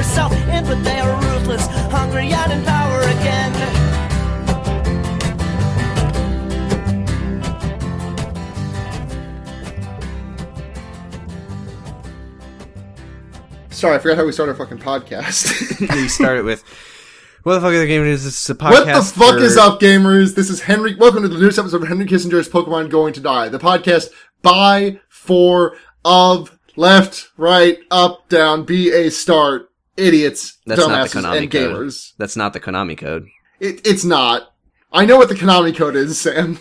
yourself in, but they are ruthless, hungry and in power again. Sorry, I forgot how we started our fucking podcast. We started with, what the fuck are the game news? This is a podcast. What the fuck is up, gamers? This is Henry. Welcome to the newest episode of Henry Kissinger's Pokemon Going to Die, the podcast by, for, of, left, right, up, down, be a start, idiots, That's dumbasses, not the Konami and code. gamers. That's not the Konami code. It's not. I know what the Konami code is, Sam.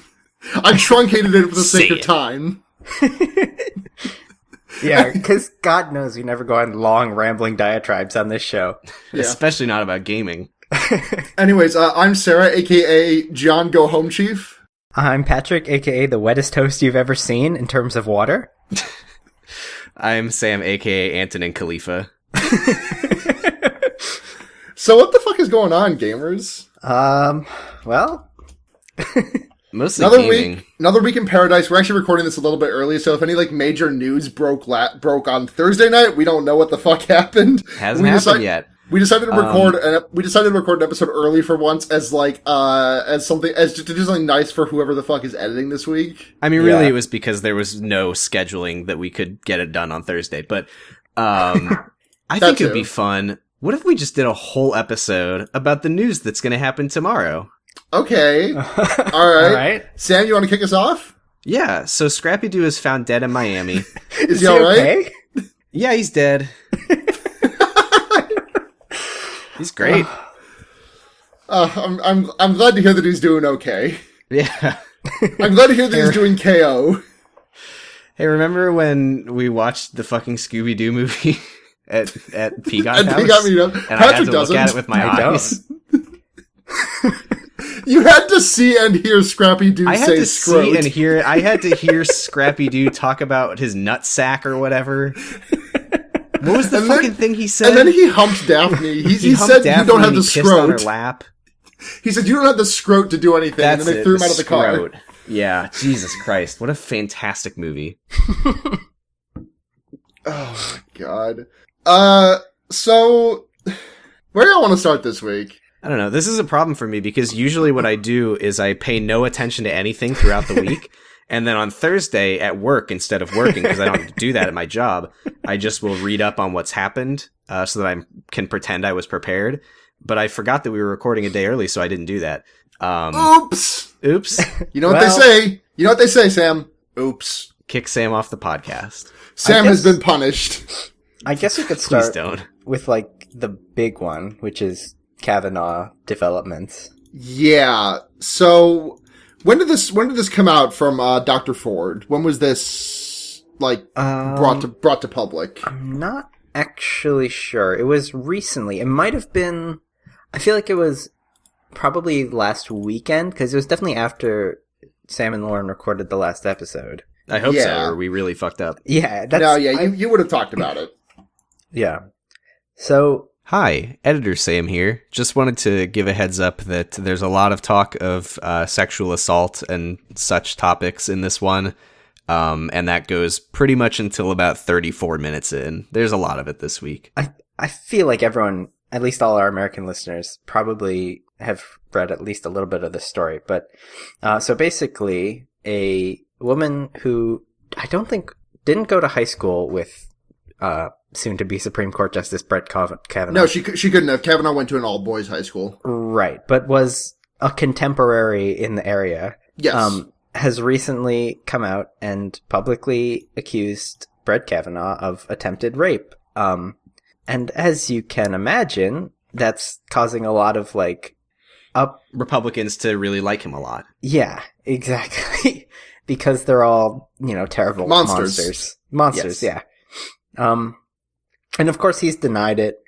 I truncated it for the sake of time. Yeah, because God knows we never go on long, rambling diatribes on this show. Yeah. Especially not about gaming. Anyways, I'm Sarah, a.k.a. John Go Home Chief. I'm Patrick, a.k.a. the wettest toast you've ever seen in terms of water. I'm Sam, a.k.a. Antonin Khalifa. So what the fuck is going on, gamers? Well... Mostly Another gaming. Another week in paradise. We're actually recording this a little bit early, so if any major news broke on Thursday night, we don't know what the fuck happened. Hasn't happened yet. We decided to record an episode early for once as to do something nice for whoever the fuck is editing this week. I mean, really, it was because there was no scheduling that we could get it done on Thursday. But I think it would be fun. What if we just did a whole episode about the news that's going to happen tomorrow? Okay. All right. All right. Sam, you want to kick us off? Yeah. So Scrappy Doo is found dead in Miami. Is he all right? Yeah, he's dead. He's great. I'm glad to hear that he's doing okay. Yeah. I'm glad to hear that he's doing KO. Hey, remember when we watched the fucking Scooby-Doo movie at Peacock House? Peacock Meetup. And Patrick I had to doesn't. look at it with my eyes. You had to see and hear Scrappy Doo say I had to scrote. see and hear. I had to hear Scrappy Doo talk about his nutsack or whatever. What was the fucking thing he said? And then he humped Daphne. He said Daphne you don't have the pissed on her scrote. lap. He said you don't have the scrote to do anything, and then they threw him out of the car. Scrote. Yeah, Jesus Christ. What a fantastic movie. Oh my god. So where do y'all want to start this week? I don't know. This is a problem for me because usually what I do is I pay no attention to anything throughout the week. And then on Thursday at work, instead of working, because I don't have to do that at my job, I just will read up on what's happened so that I can pretend I was prepared. But I forgot that we were recording a day early, so I didn't do that. Oops. You know what they say? You know what they say, Sam? Oops. Kick Sam off the podcast. Sam has been punished. I guess we could Please start don't. with, the big one, which is Kavanaugh developments. Yeah. So when did this come out from Dr. Ford? When was this brought to public? I'm not actually sure. It was recently. It might have been. I feel like it was probably last weekend because it was definitely after Sam and Lauren recorded the last episode. I hope so, or we really fucked up. Yeah. You would have talked about it. Yeah. So. Hi, Editor Sam here. Just wanted to give a heads up that there's a lot of talk of sexual assault and such topics in this one, and that goes pretty much until about 34 minutes in. There's a lot of it this week. I feel like everyone, at least all our American listeners, probably have read at least a little bit of this story. But so basically, a woman who I don't think didn't go to high school with soon-to-be Supreme Court Justice Brett Kavanaugh. No, she couldn't have. Kavanaugh went to an all-boys high school. Right, but was a contemporary in the area. Yes. Has recently come out and publicly accused Brett Kavanaugh of attempted rape. And as you can imagine, that's causing a lot of, Republicans to really like him a lot. Yeah, exactly. Because they're all, terrible monsters. Monsters, yes. Yeah. And of course he's denied it,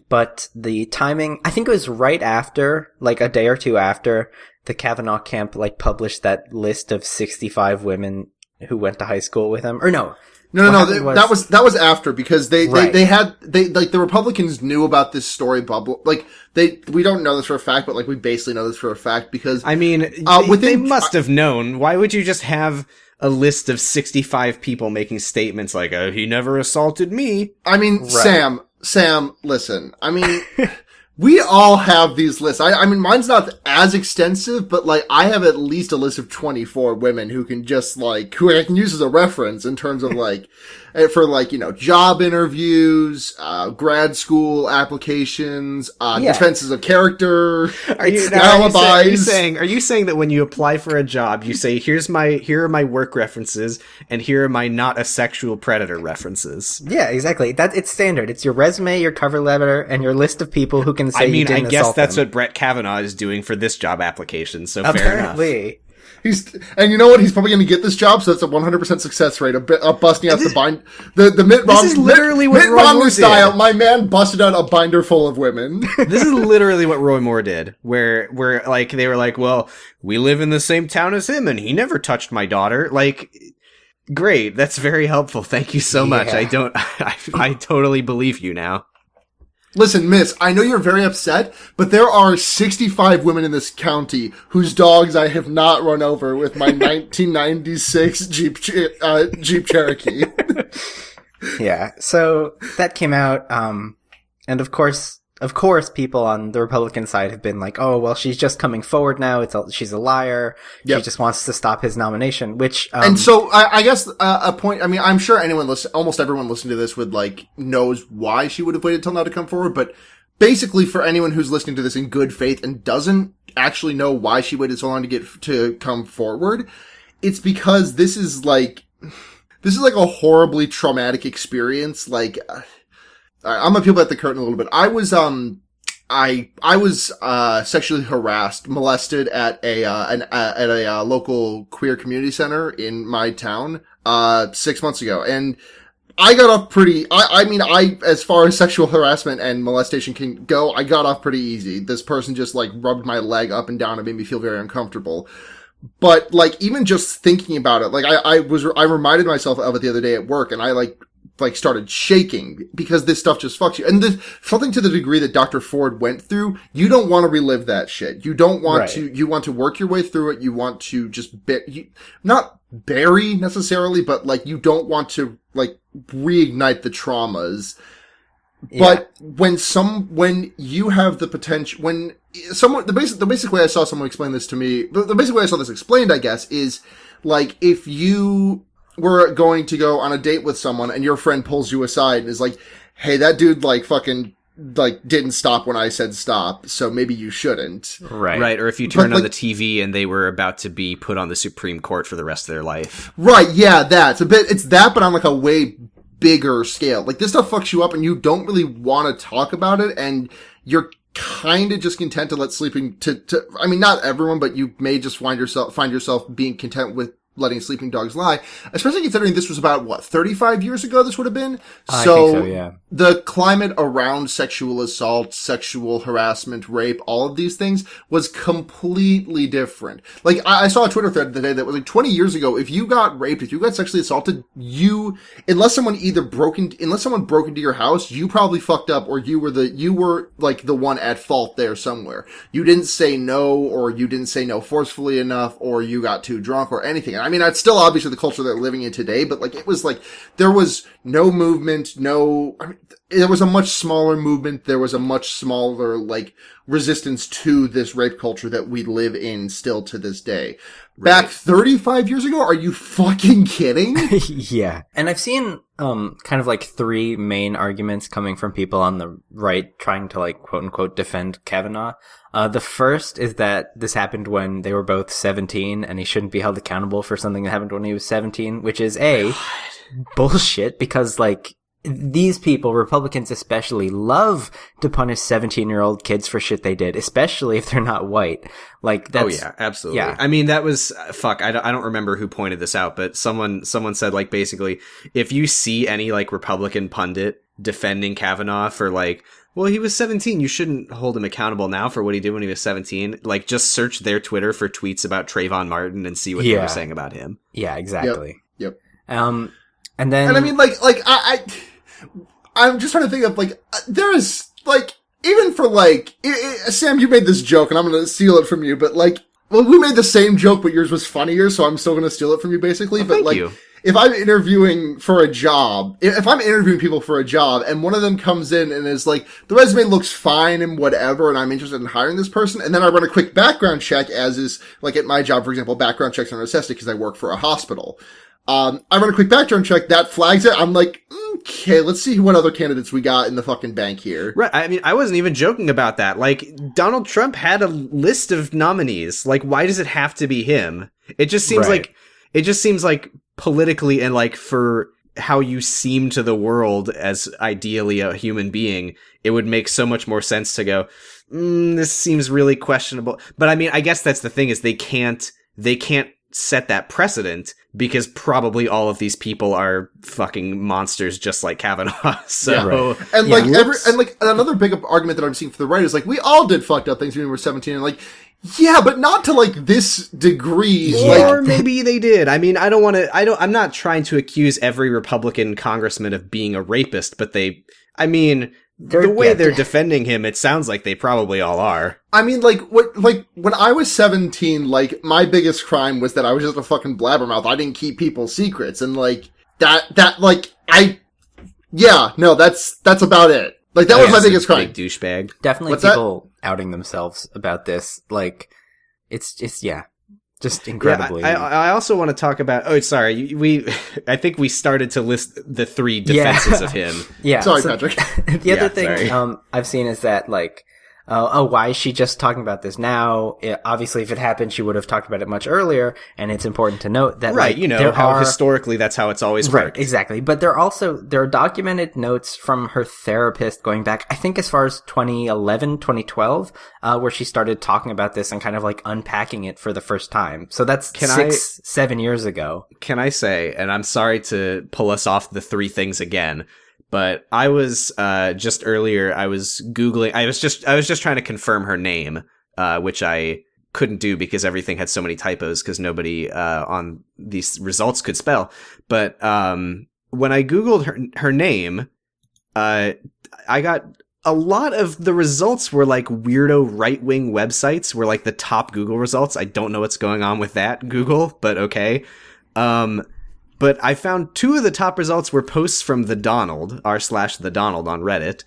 but the timing, I think it was right after, a day or two after, the Kavanaugh camp, published that list of 65 women who went to high school with him. Or no. No. That was after, because they the Republicans knew about this story bubble. We don't know this for a fact, but we basically know this for a fact because I mean, they must have known. Why would you just have a list of 65 people making statements like, "Oh, he never assaulted me"? I mean, right. Sam, listen, I mean, we all have these lists. I mean, mine's not as extensive, but like, I have at least a list of 24 women who can just like, who I can use as a reference in terms of like, for like, you know, job interviews, grad school applications, defenses of character, alibis. Are you saying that when you apply for a job, you say, here are my work references, and here are my not a sexual predator references? Yeah, exactly. It's standard. It's your resume, your cover letter, and your list of people who can say you didn't I guess assault that's them. what Brett Kavanaugh is doing for this job application, so Apparently. fair enough. And you know what? He's probably going to get this job, so that's a 100% success rate of busting out the Mitt Romney. This is literally what Mitt Roy Romney Moore style. did. My man busted out a binder full of women. This is literally what Roy Moore did, where like they were like, well, we live in the same town as him, and he never touched my daughter. Like, great, that's very helpful. Thank you so much. I totally believe you now. Listen, miss, I know you're very upset, but there are 65 women in this county whose dogs I have not run over with my 1996 Jeep Cherokee. Yeah, so that came out, and of course, people on the Republican side have been like, "Oh, well, she's just coming forward now. She's a liar. Yep. She just wants to stop his nomination." Which, and so I guess a point. I mean, I'm sure almost everyone listening to this would like knows why she would have waited till now to come forward. But basically, for anyone who's listening to this in good faith and doesn't actually know why she waited so long to come forward, it's because this is like a horribly traumatic experience. Like, I'm gonna peel back the curtain a little bit. I was sexually harassed, molested at a local queer community center in my town, 6 months ago. And I got off pretty, as far as sexual harassment and molestation can go, I got off pretty easy. This person just like rubbed my leg up and down and made me feel very uncomfortable. But like, even just thinking about it, like I reminded myself of it the other day at work, and I like started shaking because this stuff just fucks you. And something to the degree that Dr. Ford went through, you don't want to relive that shit. You don't want to, you want to work your way through it. You want to just not bury necessarily, but like, you don't want to like reignite the traumas. But when you have the potential, when someone, the basic way I saw someone explain this to me, the basic way I saw this explained, I guess, is like, if you were going to go on a date with someone and your friend pulls you aside and is like, hey, that dude like fucking like didn't stop when I said stop, so maybe you shouldn't. Right. Or if you turned on the TV and they were about to be put on the Supreme Court for the rest of their life. Right, yeah, it's that, but on like a way bigger scale. Like, this stuff fucks you up and you don't really want to talk about it, and you're kind of just content to let sleeping I mean, not everyone, but you may just find yourself being content with letting sleeping dogs lie, especially considering this was about 35 years ago this would have been. I think so, yeah. The climate around sexual assault, sexual harassment, rape, all of these things was completely different. Like, I saw a Twitter thread today that was like 20 years ago, if you got raped, if you got sexually assaulted, unless someone broke into your house, you probably fucked up, or you were like the one at fault there somewhere. You didn't say no, or you didn't say no forcefully enough, or you got too drunk or anything. I mean, it's still obviously the culture that we're living in today, but like, it was like, there was no movement, there was a much smaller movement, there was a much smaller, like, resistance to this rape culture that we live in still to this day. Right. Back 35 years ago? Are you fucking kidding? Yeah. And I've seen, kind of like three main arguments coming from people on the right trying to like, quote unquote, defend Kavanaugh. The first is that this happened when they were both 17 and he shouldn't be held accountable for something that happened when he was 17, which is bullshit, because like, these people, Republicans especially, love to punish 17-year-old kids for shit they did, especially if they're not white. Like, that's... Oh, yeah, absolutely. Yeah. I mean, that was... I don't remember who pointed this out, but someone said, like, basically, if you see any, like, Republican pundit defending Kavanaugh for, like, well, he was 17, you shouldn't hold him accountable now for what he did when he was 17. Like, just search their Twitter for tweets about Trayvon Martin and see what they were saying about him. Yeah, exactly. Yep. And then... And I mean, I'm just trying to think of, like, there is, like, even for, like, Sam, you made this joke, and I'm gonna steal it from you, but, like, well, we made the same joke, but yours was funnier, so I'm still going to steal it from you, basically. But thank you. If I'm interviewing for a job, if I'm interviewing people for a job, and one of them comes in and is like, the resume looks fine and whatever, and I'm interested in hiring this person, and then I run a quick background check, as is, like at my job, for example, background checks are a necessity because I work for a hospital. I run a quick background check, that flags it, I'm like, okay, let's see what other candidates we got in the fucking bank here. Right, I mean, I wasn't even joking about that. Like, Donald Trump had a list of nominees. Like, why does it have to be him? It just seems like politically and like for how you seem to the world as ideally a human being, it would make so much more sense to go, this seems really questionable. But I mean, I guess that's the thing, is they can't set that precedent because probably all of these people are fucking monsters just like Kavanaugh. So, yeah, right. And like another big argument that I'm seeing for the right is like, we all did fucked up things when we were 17, and like, yeah, but not to like this degree. Or maybe they did. I mean, I'm not trying to accuse every Republican congressman of being a rapist, but the way they're defending him, it sounds like they probably all are. I mean, like when I was 17, like my biggest crime was that I was just a fucking blabbermouth. I didn't keep people's secrets, and like that's about it. Like that was my biggest crime. Big douchebag. Definitely people outing themselves about this. Like it's just incredibly. Yeah, I also want to talk about. Oh, sorry. I think we started to list the 3 defenses of him. Yeah. Sorry, Patrick. The other thing I've seen is that like, why is she just talking about this now? Obviously, if it happened, she would have talked about it much earlier. And it's important to note that, right, historically that's how it's always worked. Right, exactly. But there are documented notes from her therapist going back, I think as far as 2011, 2012, where she started talking about this and kind of like unpacking it for the first time. So that's 7 years ago. Can I say, and I'm sorry to pull us off the 3 things again, but I was just earlier. I was Googling. I was just trying to confirm her name, which I couldn't do because everything had so many typos because nobody on these results could spell. But when I Googled her name, I got a lot of the results were like weirdo right-wing websites were like the top Google results. I don't know what's going on with that, Google, but okay. But I found 2 of the top results were posts from the Donald, r/the Donald on Reddit.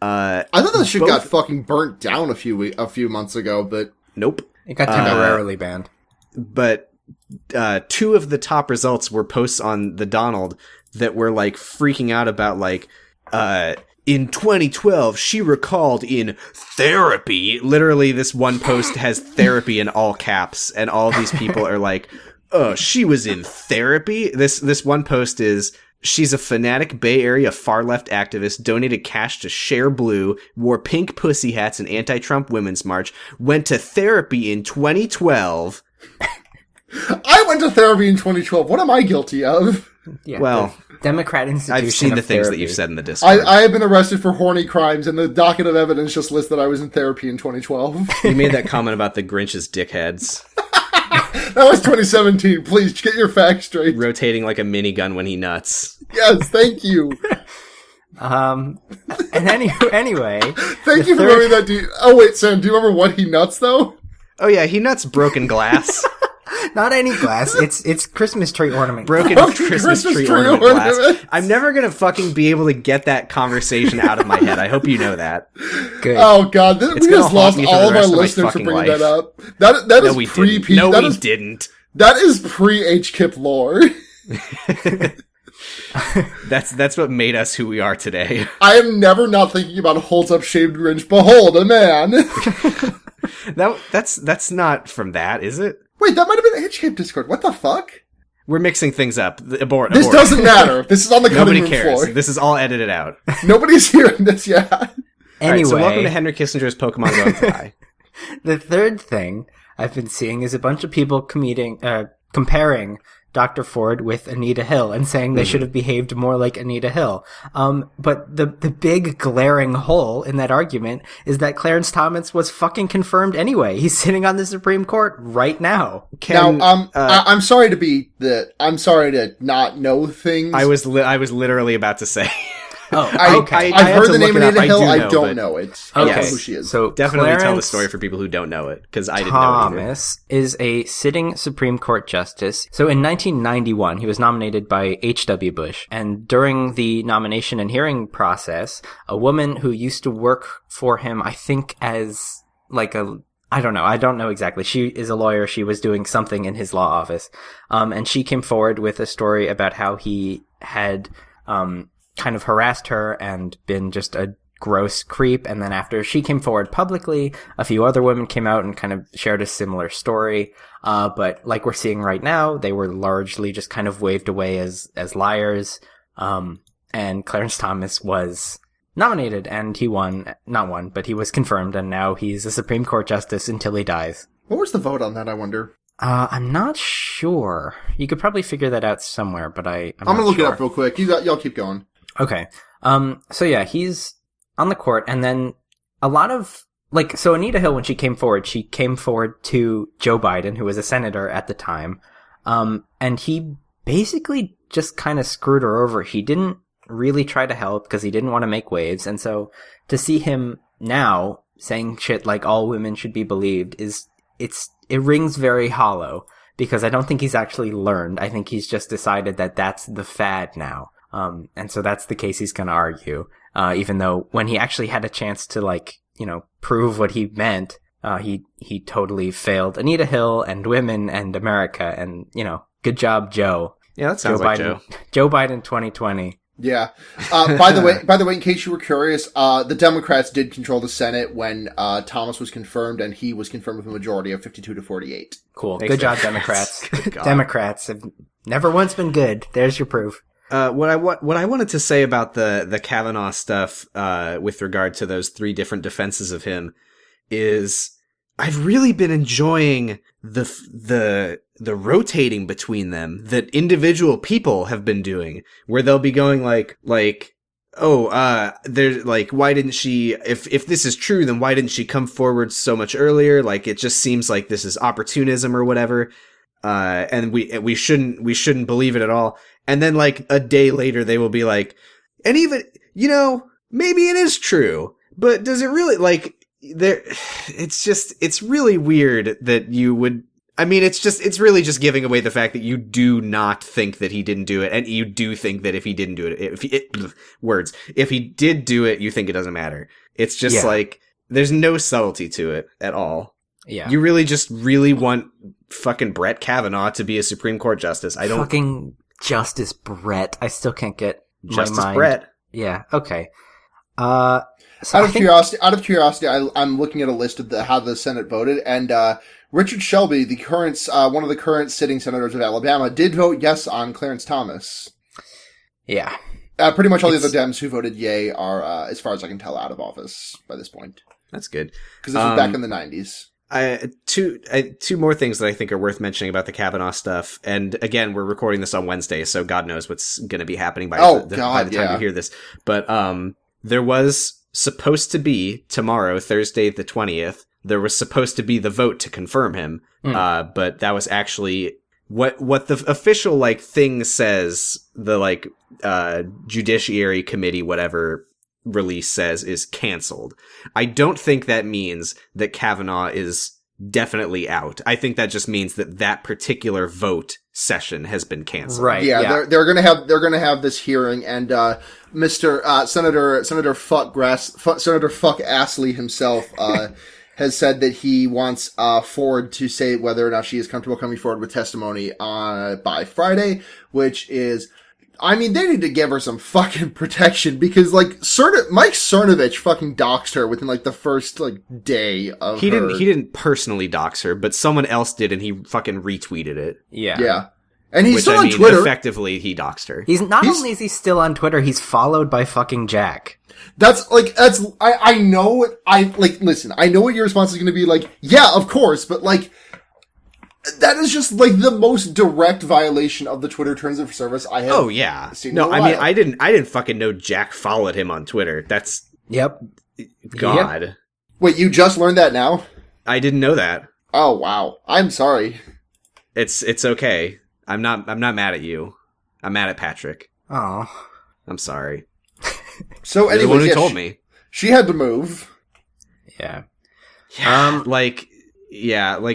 I thought that shit got fucking burnt down a few months ago, but nope, it got temporarily banned. But 2 of the top results were posts on the Donald that were like freaking out about like, in 2012, she recalled in therapy. Literally, this one post has therapy in all caps, and all these people are like, oh, she was in therapy? This one post is, she's a fanatic Bay Area far-left activist, donated cash to Share Blue, wore pink pussy hats in anti-Trump Women's March, went to therapy in 2012. I went to therapy in 2012. What am I guilty of? Yeah, well, Democrat institution. I've seen the things that you've said in the Discord. I have been arrested for horny crimes, and the docket of evidence just lists that I was in therapy in 2012. You made that comment about the Grinch's dickheads. That was 2017. Please get your facts straight. Rotating like a minigun when he nuts. Yes, thank you. And anyway. Thank you for remembering that, dude. Oh wait, Sam, do you remember what he nuts though? Oh yeah, he nuts broken glass. Not any glass. It's Christmas tree ornament. Broken Christmas tree ornament glass. I'm never gonna fucking be able to get that conversation out of my head. I hope you know that. Good. Oh god, we just lost all of our listeners for bringing that up. That is pre-P. No, we didn't. That is pre-HKIP lore. That's what made us who we are today. I am never not thinking about holds up shaved Grinch. Behold a man. That's not from that, is it? Wait, that might have been the HKIP Discord. What the fuck? We're mixing things up. Abort. This doesn't matter. This is on the cutting room cares. floor. This is all edited out. Nobody's hearing this yet. Anyway, right, so welcome to Henry Kissinger's Pokemon Go to Die. The third thing I've been seeing is a bunch of people comparing Dr. Ford with Anita Hill and saying they should have behaved more like Anita Hill. But the big glaring hole in that argument is that Clarence Thomas was fucking confirmed anyway. He's sitting on the Supreme Court right now. I'm sorry to not know things. I was literally about to say. I've heard the name Anita Hill. I don't know it. I don't know Okay. who she is. So Definitely tell the Clarence story for people who don't know it, because I didn't know it either. Thomas is a sitting Supreme Court justice. So in 1991, he was nominated by H.W. Bush. And during the nomination and hearing process, a woman who used to work for him, I think as like I don't know exactly. She is a lawyer. She was doing something in his law office. And she came forward with a story about how he had kind of harassed her and been just a gross creep. And then after she came forward publicly, a few other women came out and kind of shared a similar story. But like we're seeing right now, they were largely just kind of waved away as liars. And Clarence Thomas was nominated and he not won, but he was confirmed. And now he's a Supreme Court justice until he dies. What was the vote on that, I wonder? I'm not sure. You could probably figure that out somewhere, but I'm gonna look it up real quick. Y'all keep going. Okay. So yeah, he's on the court, and then a lot of, so Anita Hill, when she came forward to Joe Biden, who was a senator at the time, and he basically just kind of screwed her over. He didn't really try to help because he didn't want to make waves, and so to see him now saying shit like all women should be believed it rings very hollow, because I don't think he's actually learned. I think he's just decided that that's the fad now. And so that's the case he's going to argue. Even though when he actually had a chance to prove what he meant, he totally failed Anita Hill and women and America. And, good job, Joe. Yeah, that sounds like Joe. Joe Biden 2020. Yeah. By the way, in case you were curious, the Democrats did control the Senate when Thomas was confirmed, and he was confirmed with a majority of 52-48. Cool. Good job, Democrats. Democrats have never once been good. There's your proof. What I wanted to say about the Kavanaugh stuff, with regard to those three different defenses of him, is I've really been enjoying the rotating between them that individual people have been doing, where they'll be going there's why didn't she, if this is true, then why didn't she come forward so much earlier? Like, it just seems like this is opportunism or whatever. And we shouldn't believe it at all. And then a day later, they will be like, and even, maybe it is true, but does it really, it's really weird that you would, it's really just giving away the fact that you do not think that he didn't do it. And you do think that if he didn't do it, if he did do it, you think it doesn't matter. It's just there's no subtlety to it at all. Yeah. You really want fucking Brett Kavanaugh to be a Supreme Court justice. I don't. Fucking Justice Brett. I still can't get Justice my mind. Brett. Yeah. Okay. Out of curiosity, I'm looking at a list of how the Senate voted, and Richard Shelby, the current one of the current sitting senators of Alabama, did vote yes on Clarence Thomas. Yeah. Pretty much all the other Dems who voted yay are, as far as I can tell, out of office by this point. That's good. Because this was back in the 90s. Two more things that I think are worth mentioning about the Kavanaugh stuff. And again, we're recording this on Wednesday, so God knows what's going to be happening by the time you hear this. But there was supposed to be tomorrow, Thursday the 20th, there was supposed to be the vote to confirm him. But that was actually what the official thing says, the Judiciary Committee, whatever release says, is canceled. I don't think that means that Kavanaugh is definitely out. I think that just means that particular vote session has been canceled. Right. Yeah. They're gonna have this hearing, and Senator Fuck Astley himself has said that he wants Ford to say whether or not she is comfortable coming forward with testimony by Friday, which is, they need to give her some fucking protection, because Mike Cernovich fucking doxed her within the first day of He didn't personally dox her, but someone else did, and he fucking retweeted it. Yeah. And he's still on Twitter. Effectively, he doxed her. Only is he still on Twitter, he's followed by fucking Jack. I know, listen, I know what your response is going to be yeah, of course, but that is just the most direct violation of the Twitter terms of service I have. Oh yeah. Seen no, I didn't fucking know Jack followed him on Twitter. That's Yep. God. Yep. Wait, you just learned that now? I didn't know that. Oh wow. I'm sorry. It's okay. I'm not mad at you. I'm mad at Patrick. Oh. I'm sorry. So You're the one anyways, who told me. She had to move. Yeah. Like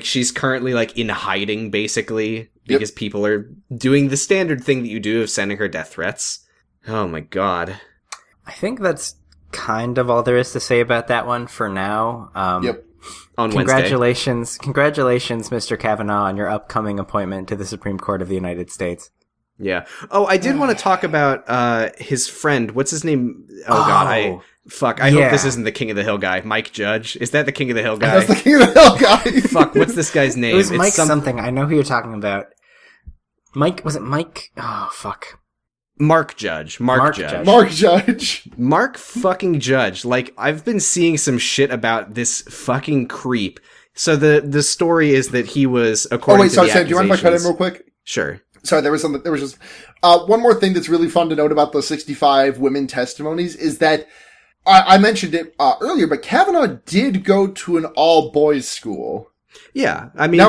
she's currently like in hiding basically because people are doing the standard thing that you do of sending her death threats. Oh my god. I think that's kind of all there is to say about that one for now. On congratulations, Mr. Kavanaugh, on your upcoming appointment to the Supreme Court of the United States. Yeah. Oh, I did want to talk about his friend. What's his name? Oh god, I hope this isn't the King of the Hill guy. Mike Judge. Is that the King of the Hill guy? That's the King of the Hill guy. Fuck, what's this guy's name? It was Mike something. I know who you're talking about. Mike, was it Mike? Oh, fuck. Mark Judge. Mark fucking Judge. Like, I've been seeing some shit about this fucking creep. So the story is that he was, according to the accusations... Sam, do you mind if I cut in real quick? Sure. Sorry, there was just one more thing that's really fun to note about those 65 women testimonies is that I mentioned it earlier, but Kavanaugh did go to an all-boys school. Yeah, I mean,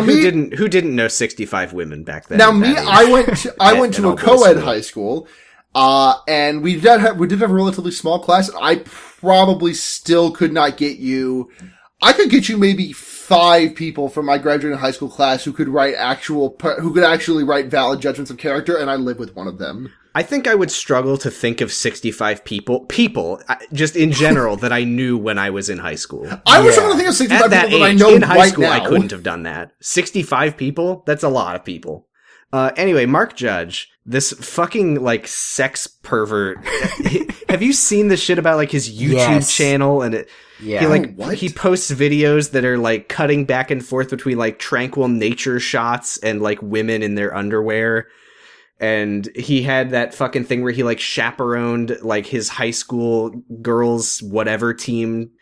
who didn't know 65 women back then? Now, I went to a co-ed high school, and we did have a relatively small class. I probably still could not get you. I could get you maybe 5 people from my graduating high school class who could actually write valid judgments of character, and I live with one of them. I think I would struggle to think of 65 people just in general that I knew when I was in high school. I was trying to think of 65 people that I know in high right school. now. I couldn't have done that. 65 people? That's a lot of people. Anyway, Mark Judge, this fucking like sex pervert. Have you seen the shit about like his YouTube channel and it? Yeah. He posts videos that are like cutting back and forth between like tranquil nature shots and like women in their underwear. And he had that fucking thing where he like chaperoned like his high school girls whatever team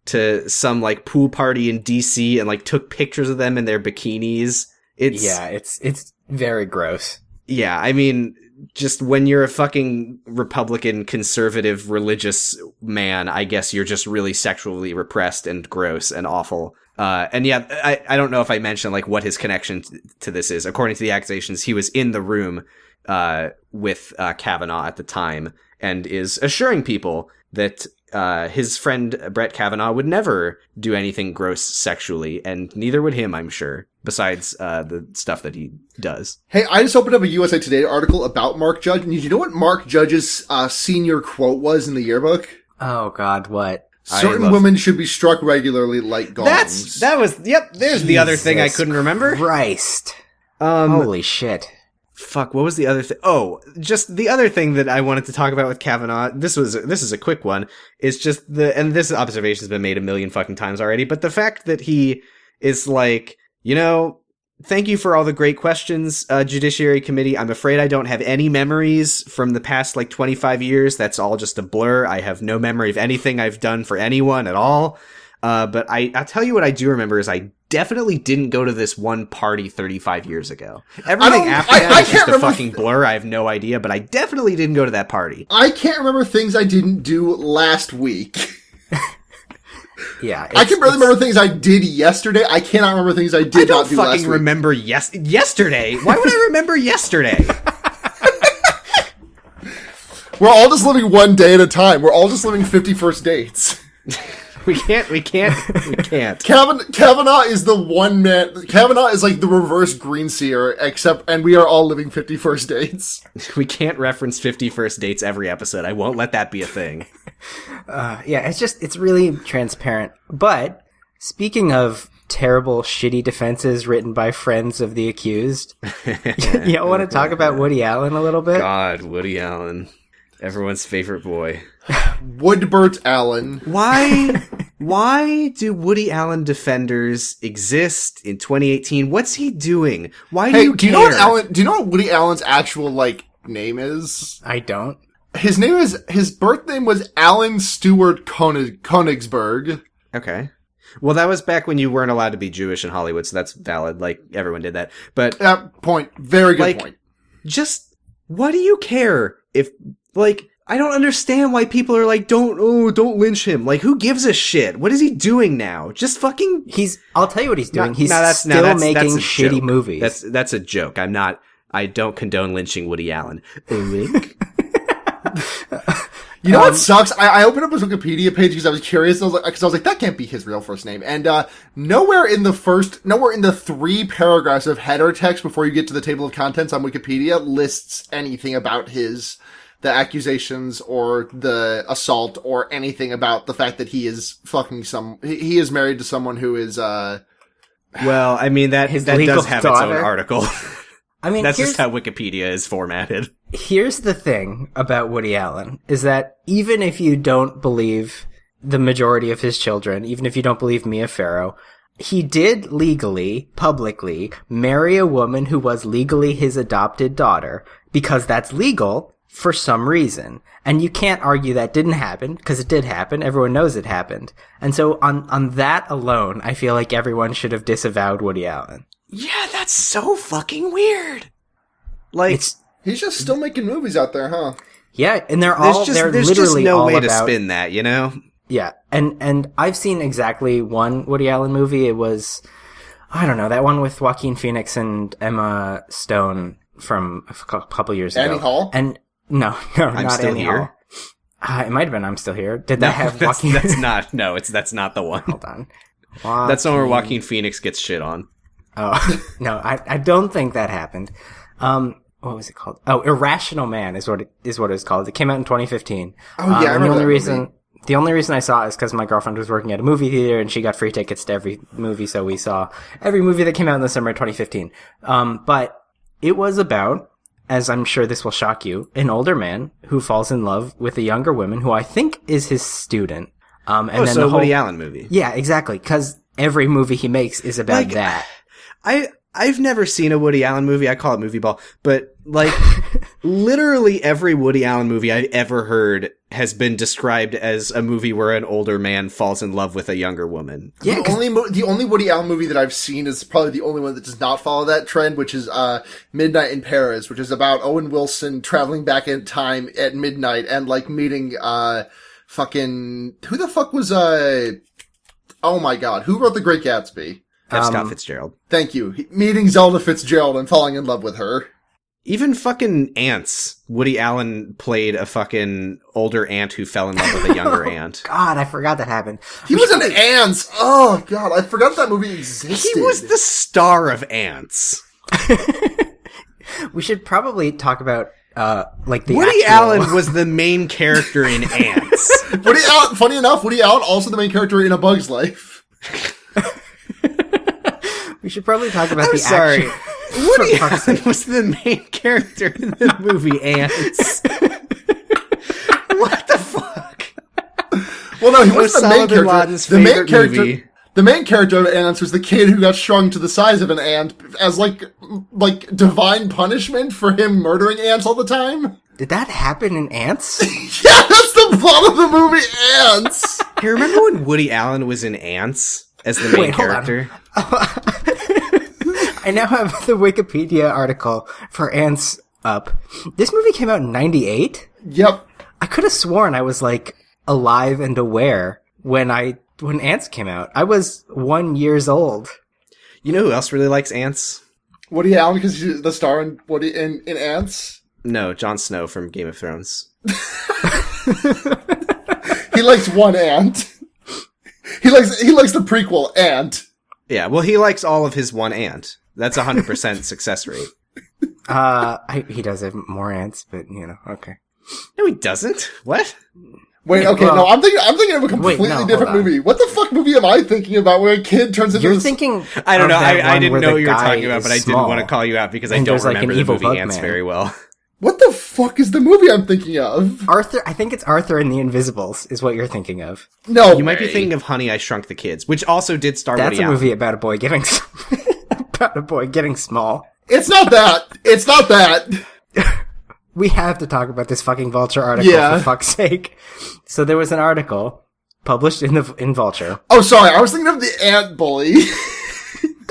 to some like pool party in DC and like took pictures of them in their bikinis. It's very gross. Yeah, I mean, just when you're a fucking Republican, conservative, religious man, I guess you're just really sexually repressed and gross and awful. And yeah, I don't know if I mentioned like what his connection to this is. According to the accusations, he was in the room with Kavanaugh at the time and is assuring people that his friend Brett Kavanaugh would never do anything gross sexually, and neither would him, I'm sure, besides the stuff that he does. Hey, I just opened up a USA Today article about Mark Judge, and did you know what Mark Judge's senior quote was in the yearbook? Oh, God, what? Certain women should be struck regularly like gongs. There's the other thing I couldn't remember. Christ. Holy shit. Fuck, what was the other thing? Oh, just the other thing that I wanted to talk about with Kavanaugh, this is a quick one, is just and this observation has been made a million fucking times already, but the fact that he is like, thank you for all the great questions, Judiciary Committee. I'm afraid I don't have any memories from the past, 25 years. That's all just a blur. I have no memory of anything I've done for anyone at all. But I'll tell you what I do remember is I definitely didn't go to this one party 35 years ago. Everything after that is just a fucking blur. I have no idea, but I definitely didn't go to that party. I can't remember things I didn't do last week. Yeah, I can barely remember things I did yesterday. I cannot remember things I did not do last week. I don't fucking remember yesterday. Why would I remember yesterday? We're all just living one day at a time. We're all just living 51st dates. We can't. Kavanaugh is the one man. Kavanaugh is like the reverse Greenseer, and we are all living 51st dates. We can't reference 51st dates every episode. I won't let that be a thing. It's really transparent. But speaking of terrible, shitty defenses written by friends of the accused, you want to talk about Woody Allen a little bit? God, Woody Allen. Everyone's favorite boy. Woodbert Allen. Why do Woody Allen defenders exist in 2018? What's he doing? Why do you care? Do you know what Woody Allen's actual name is? I don't. His birth name was Alan Stewart Konigsberg. Okay. Well, that was back when you weren't allowed to be Jewish in Hollywood, so that's valid. Everyone did that. But point. Very good point. Just what do you care if I don't understand why people are don't lynch him. Who gives a shit? What is he doing now? Just fucking... I'll tell you what he's doing. He's still making shitty movies. That's a joke. I don't condone lynching Woody Allen. Wink. You know what sucks? I opened up his Wikipedia page because I was curious. Because I was like, that can't be his real first name. And nowhere in the 3 paragraphs of header text before you get to the table of contents on Wikipedia lists anything about the accusations or the assault or anything about the fact that he is he is married to someone who is well, I mean that does have its own article. I mean, that's just how Wikipedia is formatted. Here's the thing about Woody Allen, is that even if you don't believe the majority of his children, even if you don't believe Mia Farrow, he did legally, publicly, marry a woman who was legally his adopted daughter, because that's legal for some reason. And you can't argue that didn't happen, because it did happen. Everyone knows it happened. And so on that alone, I feel like everyone should have disavowed Woody Allen. Yeah, that's so fucking weird. Like, he's just still making movies out there, huh? Yeah, and they're there's literally just no all way about, to spin that, you know? Yeah, and I've seen exactly one Woody Allen movie. It was, I don't know, that one with Joaquin Phoenix and Emma Stone from a couple years ago. Annie Hall? And no, I'm not Still Annie Here. Hall. It might have been I'm Still Here. Did that have Joaquin? That's not the one. Hold on. That's the one where Joaquin Phoenix gets shit on. Oh, no, I don't think that happened. What was it called? Oh, Irrational Man is what it was called. It came out in 2015. Oh, yeah, I remember the only reason I saw it is because my girlfriend was working at a movie theater and she got free tickets to every movie, so we saw every movie that came out in the summer of 2015. But it was about, as I'm sure this will shock you, an older man who falls in love with a younger woman who I think is his student. So a Woody Allen movie. Yeah, exactly, because every movie he makes is about that. I've never seen a Woody Allen movie. I call it movie ball. But, like, literally every Woody Allen movie I've ever heard has been described as a movie where an older man falls in love with a younger woman. Yeah, the only Woody Allen movie that I've seen is probably the only one that does not follow that trend, which is Midnight in Paris, which is about Owen Wilson traveling back in time at midnight and, like, meeting fucking... Who the fuck was... Oh my god, who wrote The Great Gatsby? F. Scott Fitzgerald. Thank you. Meeting Zelda Fitzgerald and falling in love with her. Even fucking Antz. Woody Allen played a fucking older aunt who fell in love with a younger aunt. God, I forgot that happened. He was an Antz! Oh god, I forgot that movie existed. He was the star of Antz. We should probably talk about like the Woody actual... Allen was the main character in Antz. Woody Allen, funny enough, Woody Allen also the main character in A Bug's Life. We should probably talk about sorry. actual... Woody Allen was the main character in the movie Antz. What the fuck? Well, no, he wasn't the main Osama bin character. Laden's favorite movie. The main character of Antz was the kid who got shrunk to the size of an ant as like divine punishment for him murdering ants all the time. Did that happen in Antz? Yeah, that's the plot of the movie Antz. Hey, remember when Woody Allen was in Antz as the main character? I now have the Wikipedia article for Antz up. This movie came out in 98? Yep. I could have sworn I was like alive and aware when Antz came out. I was 1 year old. You know who else really likes Antz? Woody Allen, because he's the star in Antz. No, Jon Snow from Game of Thrones. He likes one ant. He likes the prequel Ant. Yeah, well, he likes all of his one ant. That's 100% success rate. He does have more ants, but you know, okay. No, he doesn't. What? Wait, okay, no, I'm thinking of a completely different movie. What the fuck movie am I thinking about where a kid turns into You're thinking I don't know, that I one didn't where know the what you were guy talking about, but I is didn't want to call you out because I and don't there's, like, remember an the evil movie bug Ants man. very well. What the fuck is the movie I'm thinking of? Arthur, I think it's Arthur and the Invisibles is what you're thinking of. No, You might be thinking of Honey, I Shrunk the Kids, which also did star That's Woody a Allen. movie about a boy getting small. It's not that. It's not that. We have to talk about this fucking Vulture article for fuck's sake. So there was an article published in Vulture. Oh, sorry. I was thinking of the ant bully.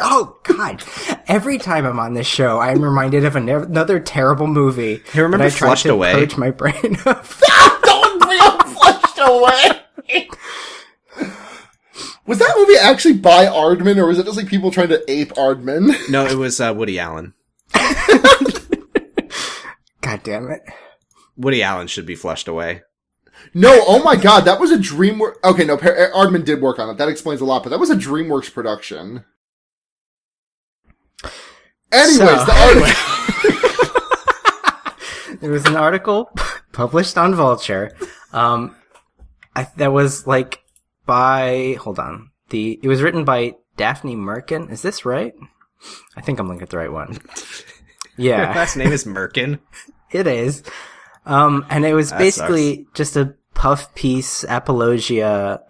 Oh, God. Every time I'm on this show, I'm reminded of another terrible movie. Hey, remember that I tried Flushed to Away? purge my brain of. Don't bring up Flushed Away. Was that movie actually by Aardman, or was it just like people trying to ape Aardman? No, it was Woody Allen. God damn it. Woody Allen should be flushed away. No, oh my god, that was a DreamWorks... Okay, no, Aardman did work on it. That explains a lot, but that was a DreamWorks production. Anyways, the article... There was an article published on Vulture, that was, like, by... Hold on. It was written by Daphne Merkin. Is this right? I think I'm looking at the right one. Yeah. Her last name is Merkin. It is. And it was basically just a puff piece apologia,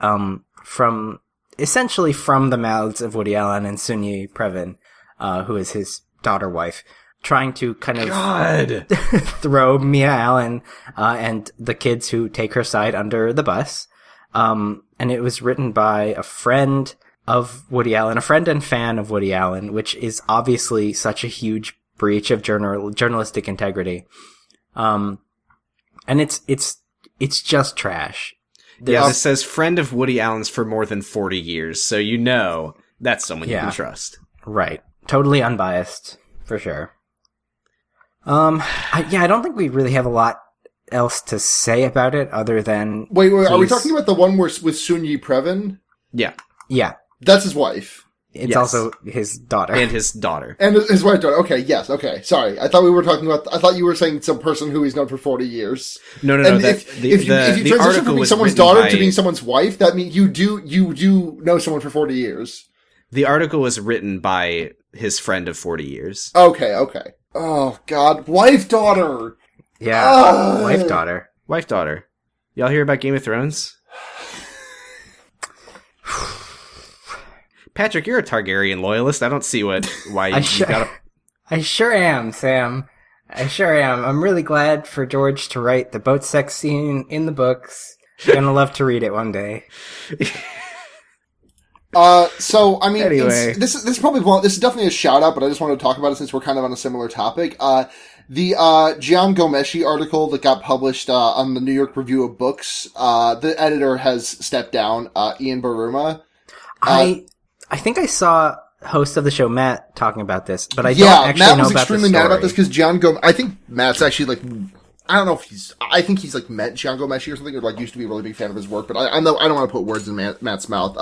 essentially from the mouths of Woody Allen and S1E Previn, who is his daughter wife, trying to kind of throw Mia Allen, and the kids who take her side under the bus. And it was written by a friend of Woody Allen, a friend and fan of Woody Allen, which is obviously such a huge breach of journalistic integrity. And it's just trash. This says friend of Woody Allen's for more than 40 years, so you know that's someone you can trust. Right. Totally unbiased, for sure. I don't think we really have a lot else to say about it other than... Wait, are we talking about the one with S1E Previn? Yeah. Yeah. That's his wife. It's also his daughter. And his daughter. And his wife daughter. Okay, yes, okay. Sorry. I thought we were talking about... I thought you were saying some person who he's known for 40 years. No. If you transition from being someone's daughter to being someone's wife, that means you do know someone for 40 years. The article was written by his friend of 40 years. Okay. Oh, God. Wife, daughter! Yeah, wife, daughter. Y'all hear about Game of Thrones? Patrick, you're a Targaryen loyalist. I don't see why you gotta... I sure am, Sam. I sure am. I'm really glad for George to write the boat sex scene in the books. I'm gonna love to read it one day. So, I mean, anyway. This is definitely a shout out, but I just wanted to talk about it since we're kind of on a similar topic. The Gian Gomeshi article that got published on the New York Review of Books, the editor has stepped down, Ian Baruma. I think I saw host of the show Matt talking about this, but I don't actually know about the story. Matt was extremely mad about this because I think Matt's actually like, I don't know if I think he's like met Gian Gomeshi or something, or like used to be a really big fan of his work, but I don't want to put words in Matt's mouth.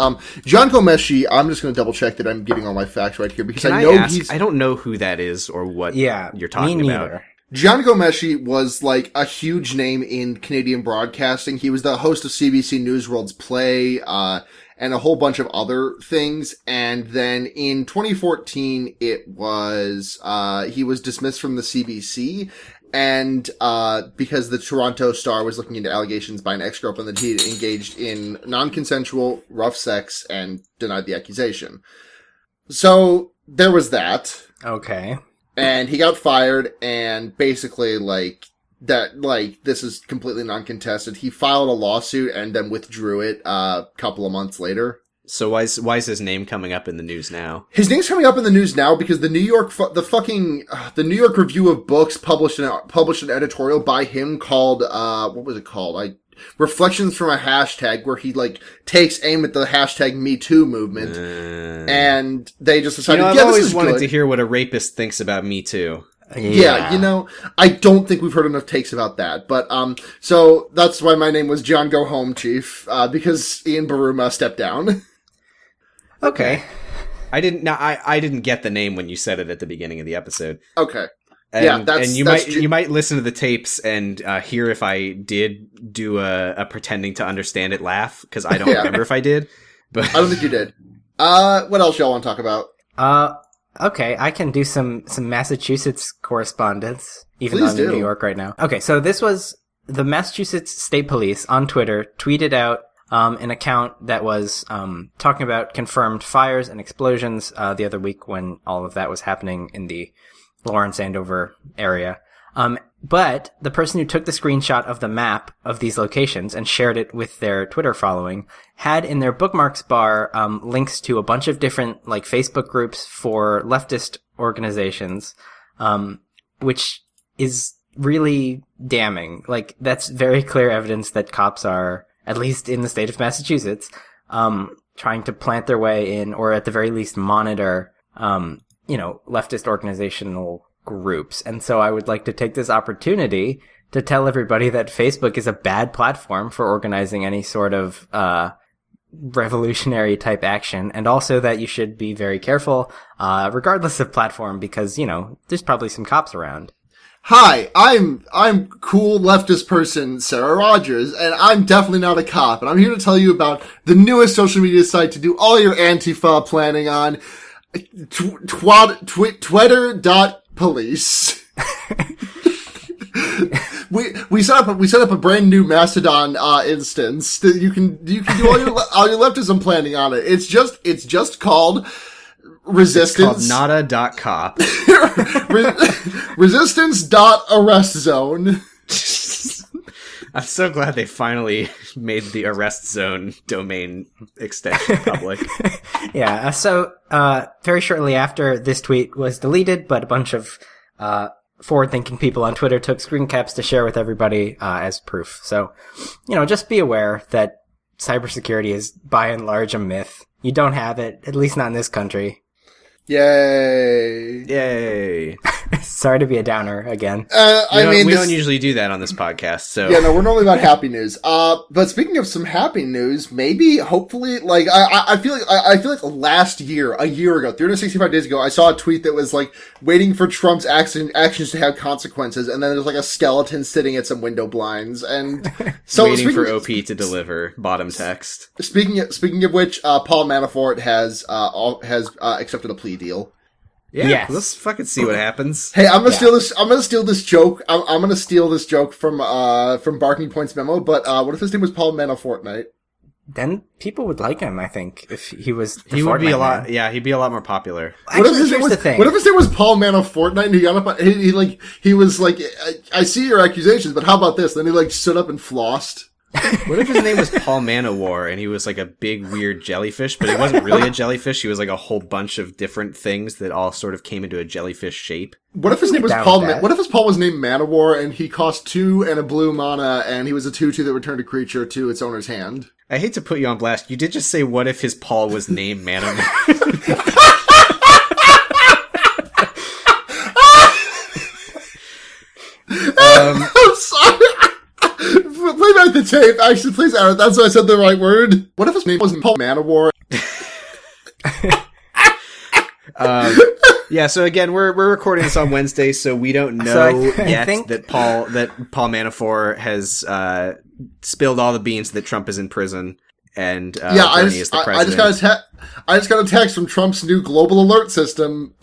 Gian Gomeshi, I'm just going to double check that I'm getting all my facts right here because I don't know who that is or what you're talking about. Gian Gomeshi was like a huge name in Canadian broadcasting. He was the host of CBC Newsworld's Play, and a whole bunch of other things. And then in 2014, he was dismissed from the CBC. And, because the Toronto Star was looking into allegations by an ex-girlfriend that he had engaged in non-consensual, rough sex and denied the accusation. So, there was that. Okay. And he got fired, and basically, this is completely non-contested. He filed a lawsuit and then withdrew it a couple of months later. So why is his name coming up in the news now? His name's coming up in the news now because the New York Review of Books published an editorial by him called what was it called? Reflections from a Hashtag, where he takes aim at the hashtag Me Too movement, and they just decided. I've always wanted to hear what a rapist thinks about Me Too. Yeah, I don't think we've heard enough takes about that, but so that's why my name was John Go Home Chief, because Ian Baruma stepped down. Okay. I didn't get the name when you said it at the beginning of the episode. Okay. And you might listen to the tapes and hear if I did do a pretending to understand it laugh, because I don't remember if I did. But I don't think you did. What else y'all want to talk about? Okay, I can do some Massachusetts correspondence, even Please though I'm in New York right now. Okay, so this was the Massachusetts State Police on Twitter tweeted out an account that was talking about confirmed fires and explosions the other week when all of that was happening in the Lawrence Andover area. But the person who took the screenshot of the map of these locations and shared it with their Twitter following had in their bookmarks bar links to a bunch of different Facebook groups for leftist organizations, which is really damning. That's very clear evidence that cops are, at least in the state of Massachusetts, trying to plant their way in, or at the very least monitor, leftist organizational groups. And so I would like to take this opportunity to tell everybody that Facebook is a bad platform for organizing any sort of revolutionary type action, and also that you should be very careful, regardless of platform, because, there's probably some cops around. Hi, I'm cool leftist person, Sarah Rogers, and I'm definitely not a cop, and I'm here to tell you about the newest social media site to do all your Antifa planning on, Twitter.police. We set up a brand new Mastodon instance that you can do all your leftism planning on it. It's just called Resistance. It's called nada.cop. Resistance.arrestzone. I'm so glad they finally made the arrest zone domain extension public. Yeah, so very shortly after this tweet was deleted, but a bunch of forward-thinking people on Twitter took screen caps to share with everybody as proof. So, just be aware that cybersecurity is by and large a myth. You don't have it, at least not in this country. Yay. Sorry to be a downer again. We don't usually do that on this podcast, so. Yeah, no, we're normally about happy news. But speaking of some happy news, maybe, hopefully, like, I feel like last year, a year ago, 365 days ago, I saw a tweet that was like, waiting for Trump's actions to have consequences, and then there's like a skeleton sitting at some window blinds, and so. Waiting for OP to deliver bottom text. Speaking of which, Paul Manafort has accepted a plea deal. Yeah, yes. Let's fucking see what happens. Hey, I'm gonna steal this. I'm gonna steal this joke. I'm gonna steal this joke from Barking Point's memo. But what if his name was Paul Manafort Night? Then people would like him, I think, if he was. He would be Fortnite a lot. man. Yeah, he'd be a lot more popular. What if his name was Paul Manafort Night? And he got up. He was like, I see your accusations, but how about this? Then he like stood up and flossed. What if his name was Paul Manowar and he was like a big weird jellyfish, but he wasn't really a jellyfish, he was like a whole bunch of different things that all sort of came into a jellyfish shape? What if his name was Paul what if his Paul was named Manowar and he cost 2 and a blue mana and he was a 2/2 that returned a creature to its owner's hand? I hate to put you on blast. You did just say what if his Paul was named Manowar? I'm sorry. Play back the tape. Actually, please, Aaron. That's why I said the right word. What if his name wasn't Paul Manowar? Yeah. So again, we're recording this on Wednesday, so we don't know yet that Paul Manafort has spilled all the beans that Trump is in prison and Bernie is the president. I just got a text from Trump's new global alert system.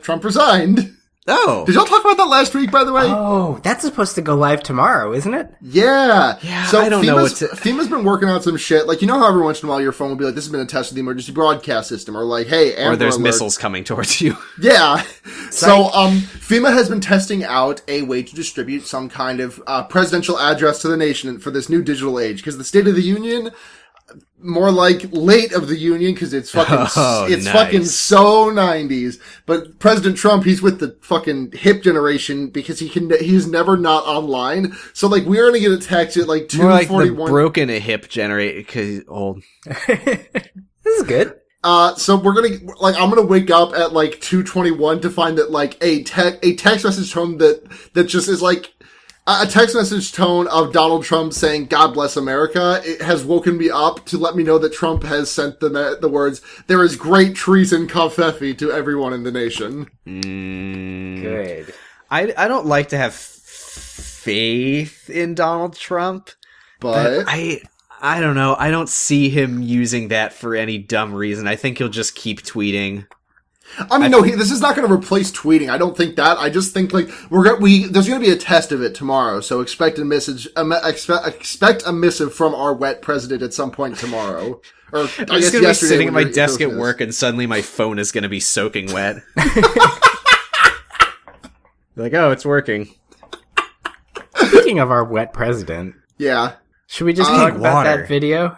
Trump resigned. Oh. Did y'all talk about that last week, by the way? Oh, that's supposed to go live tomorrow, isn't it? Yeah. So I don't know FEMA's been working on some shit. Like, how every once in a while your phone will be like, this has been a test of the emergency broadcast system, or like, hey, Amber or there's alert. missiles coming towards you. Yeah. So, FEMA has been testing out a way to distribute some kind of presidential address to the nation for this new digital age, because the State of the Union, more like late of the Union, because it's fucking fucking so 90s. But President Trump, he's with the fucking hip generation because he's never not online. So like we're gonna get a text at like 2:41. More like the broken a hip generate because he's old. This is good. So I'm gonna wake up at like 2:21 to find that like a text message tone that just is like a text message tone of Donald Trump saying, God bless America. It has woken me up to let me know that Trump has sent the words, there is great treason confetti to everyone in the nation. Good. I don't like to have faith in Donald Trump, but I don't know. I don't see him using that for any dumb reason. I think he'll just keep tweeting. I mean, this is not going to replace tweeting. I don't think that. I just think like there's going to be a test of it tomorrow. So expect a missive from our wet president at some point tomorrow. Or I'm just going to be sitting at my desk at work and suddenly my phone is going to be soaking wet. Like, oh, it's working. Speaking of our wet president. Yeah. Should we just talk about that video?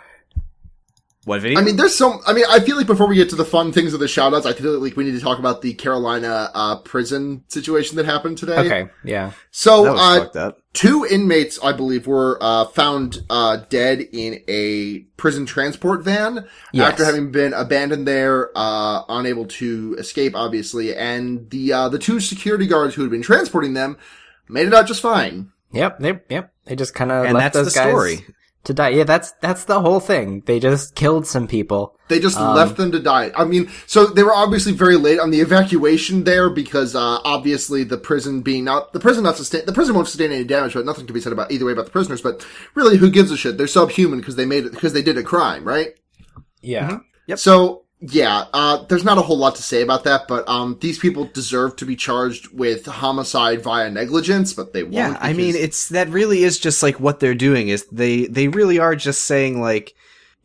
What video? I mean, I feel like before we get to the fun things of the shoutouts, I feel like we need to talk about the Carolina prison situation that happened today. Okay, yeah. So, that was fucked up. 2 inmates, I believe, were found dead in a prison transport van after having been abandoned there, unable to escape, obviously. And the 2 security guards who had been transporting them made it out just fine. Yep. They just kind of and left that's those the guys story. to die. Yeah, that's the whole thing. They just killed some people. They just left them to die. I mean, so they were obviously very late on the evacuation there because obviously the prison won't sustain any damage, but nothing can be said about either way about the prisoners. But really, who gives a shit? They're subhuman because they did a crime, right? Yeah. Mm-hmm. Yep. So. Yeah, there's not a whole lot to say about that, but these people deserve to be charged with homicide via negligence, but they won't. Yeah, I mean, that really is just like what they're doing is they really are just saying like,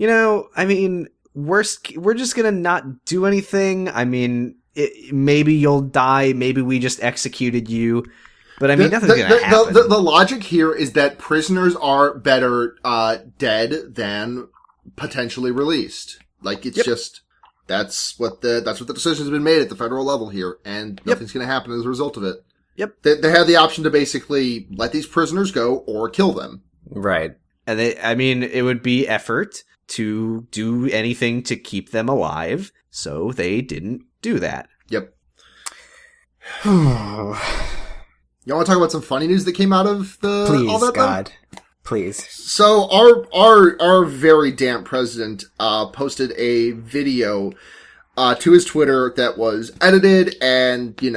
I mean, we're just gonna not do anything. I mean, maybe you'll die, maybe we just executed you, but I mean, nothing's gonna happen. The logic here is that prisoners are better dead than potentially released. Like it's just. That's what the decision's been made at the federal level here, and nothing's going to happen as a result of it. Yep. They had the option to basically let these prisoners go or kill them. Right. And it would be effort to do anything to keep them alive, so they didn't do that. Yep. You want to talk about some funny news that came out of Please, all that? God. Please. So our very damp president posted a video to his Twitter that was edited, and he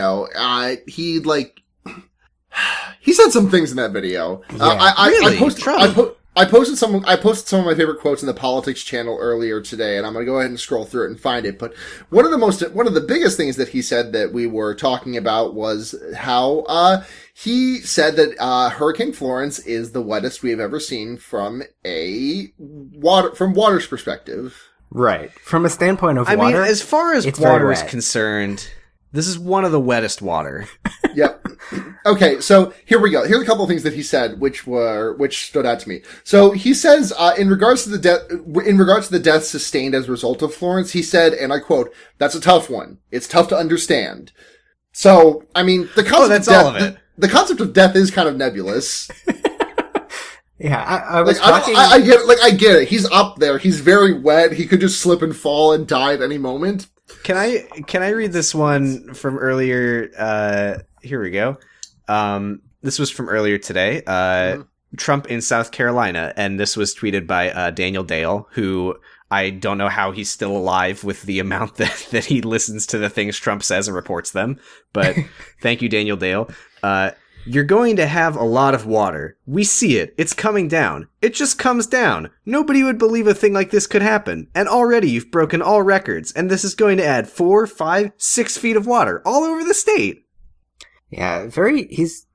said some things in that video. Yeah. Really? I posted some of my favorite quotes in the politics channel earlier today, and I'm going to go ahead and scroll through it and find it. But one of the biggest things that he said that we were talking about was how he said that Hurricane Florence is the wettest we have ever seen from water's perspective. Right. From a standpoint of water. I mean, as far as it's water is very wet. concerned, this is one of the wettest water. Yep. Okay, so here we go. Here's a couple of things that he said, which stood out to me. So he says, in regards to the deaths sustained as a result of Florence, he said, and I quote, "That's a tough one. It's tough to understand." So, I mean, the concept all of it. The concept of death is kind of nebulous. Yeah, I was talking. I get it. I get it. He's up there. He's very wet. He could just slip and fall and die at any moment. Can I read this one from earlier? Here we go. This was from earlier today. Trump in South Carolina, and this was tweeted by Daniel Dale, who I don't know how he's still alive with the amount that he listens to the things Trump says and reports them. But thank you, Daniel Dale. You're going to have a lot of water. We see it. It's coming down. It just comes down. Nobody would believe a thing like this could happen. And already you've broken all records. And this is going to add 4, 5, 6 feet of water all over the state. Yeah,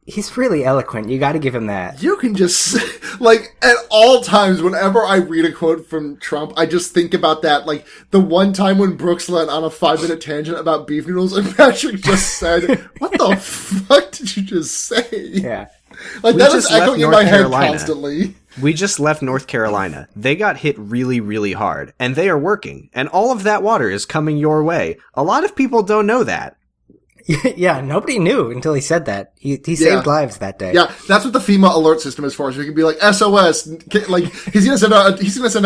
he's really eloquent. You got to give him that. You can just, at all times, whenever I read a quote from Trump, I just think about that. Like, the one time when Brooks went on a 5-minute tangent about beef noodles, and Patrick just said, "What the fuck did you just say?" Yeah. That is echoing in my head constantly. We just left North Carolina. They got hit really, really hard. And they are working. And all of that water is coming your way. A lot of people don't know that. Yeah, nobody knew until he said that. He saved lives that day. Yeah, that's what the FEMA alert system is for. So he can be like, SOS. Like, he's gonna send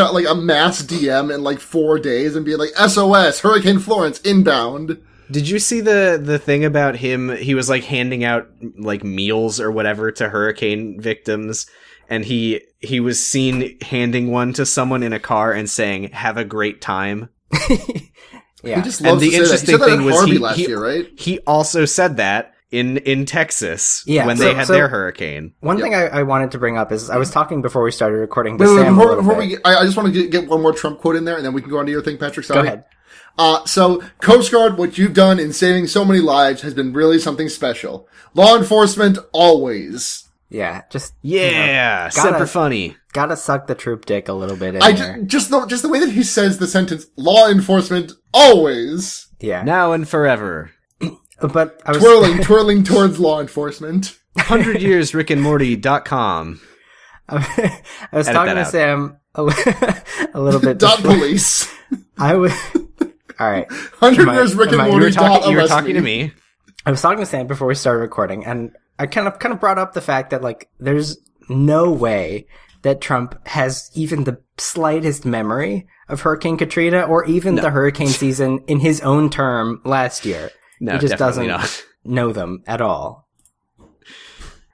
out like a mass DM in like 4 days and be like, SOS, Hurricane Florence inbound. Did you see the thing about him? He was like handing out like meals or whatever to hurricane victims, and he was seen handing one to someone in a car and saying, "Have a great time." Yeah. He just loves and the to say interesting that. He said thing that in was Harvey last year, right? He also said that in Texas when they had their hurricane. One thing I wanted to bring up is I was talking before we started recording. I just want to get one more Trump quote in there, and then we can go on to your thing, Patrick. Sorry. Go ahead. So, Coast Guard, what you've done in saving so many lives has been really something special. Law enforcement, always. Yeah, just Semper funny. Gotta suck the troop dick a little bit in there. Just the way that he says the sentence, law enforcement, always. Yeah. Now and forever. But I was twirling towards law enforcement. 100yearsrickandmorty.com. I was talking to Sam a little bit. Police. I was. All right. 100 years Rick and Morty. You were talking to me. I was talking to Sam before we started recording, and I kind of brought up the fact that like there's no way that Trump has even the slightest memory of Hurricane Katrina or even the hurricane season in his own term last year. No, he just doesn't not. know them at all.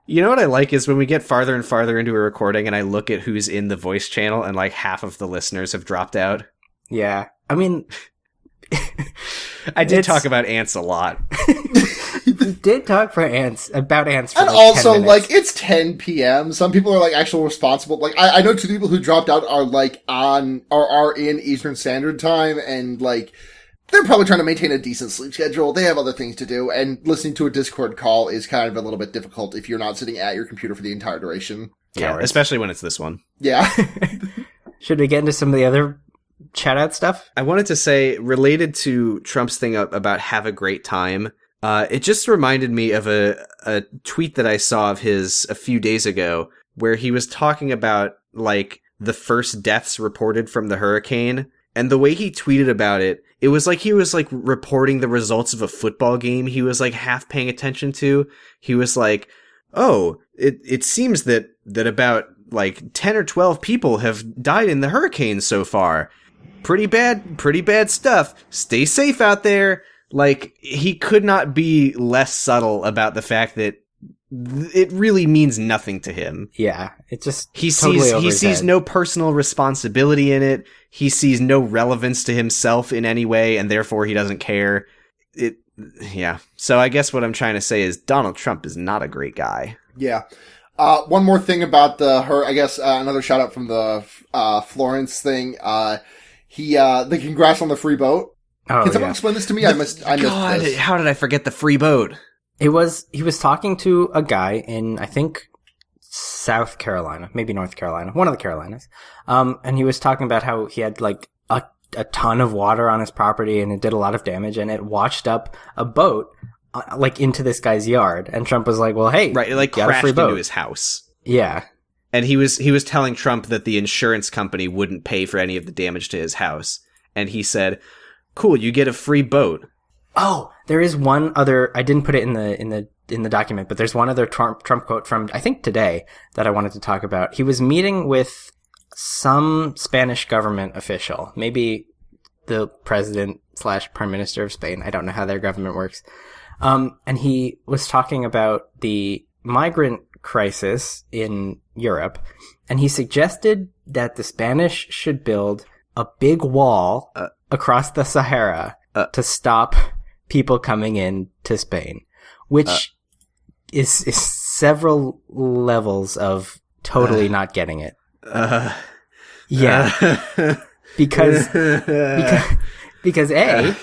You know what I like is when we get farther and farther into a recording and I look at who's in the voice channel and like half of the listeners have dropped out. Yeah. I mean... I did talk about Antz a lot. You did talk about Antz for and like also 10 minutes. like it's 10 p.m. Some people are like actual responsible. Like I know two people who dropped out are like are in Eastern Standard Time, and like they're probably trying to maintain a decent sleep schedule. They have other things to do, and listening to a Discord call is kind of a little bit difficult if you're not sitting at your computer for the entire duration. Yeah, especially when it's this one. Yeah. Should we get into some of the other chat out stuff? I wanted to say, related to Trump's thing about have a great time, it just reminded me of a tweet that I saw of his a few days ago where he was talking about like the first deaths reported from the hurricane, and the way he tweeted about it, it was like he was like reporting the results of a football game he was like half paying attention to. He was like, oh, it seems that about like 10 or 12 people have died in the hurricane so far. Pretty bad stuff. Stay safe out there. Like, he could not be less subtle about the fact that it really means nothing to him. Yeah, it just he totally sees no personal responsibility in it. He sees no relevance to himself in any way, and therefore he doesn't care. Yeah. So I guess what I'm trying to say is Donald Trump is not a great guy. Yeah. One more thing about another shout out from the Florence thing. The congrats on the free boat. Oh, Can someone explain this to me? I missed this. How did I forget the free boat? He was talking to a guy in, I think, South Carolina, maybe North Carolina, one of the Carolinas. And he was talking about how he had like a ton of water on his property and it did a lot of damage and it washed up a boat like into this guy's yard. And Trump was like, well, hey, right, it like crashed into his house. Yeah. And he was telling Trump that the insurance company wouldn't pay for any of the damage to his house. And he said, cool, you get a free boat. Oh, there is one other, I didn't put it in the document, but there's one other Trump quote from, I think today, that I wanted to talk about. He was meeting with some Spanish government official, maybe the president / prime minister of Spain. I don't know how their government works. And he was talking about the migrant crisis in Europe, and he suggested that the Spanish should build a big wall across the Sahara to stop people coming in to Spain, which is several levels of totally not getting it. Yeah. Because A,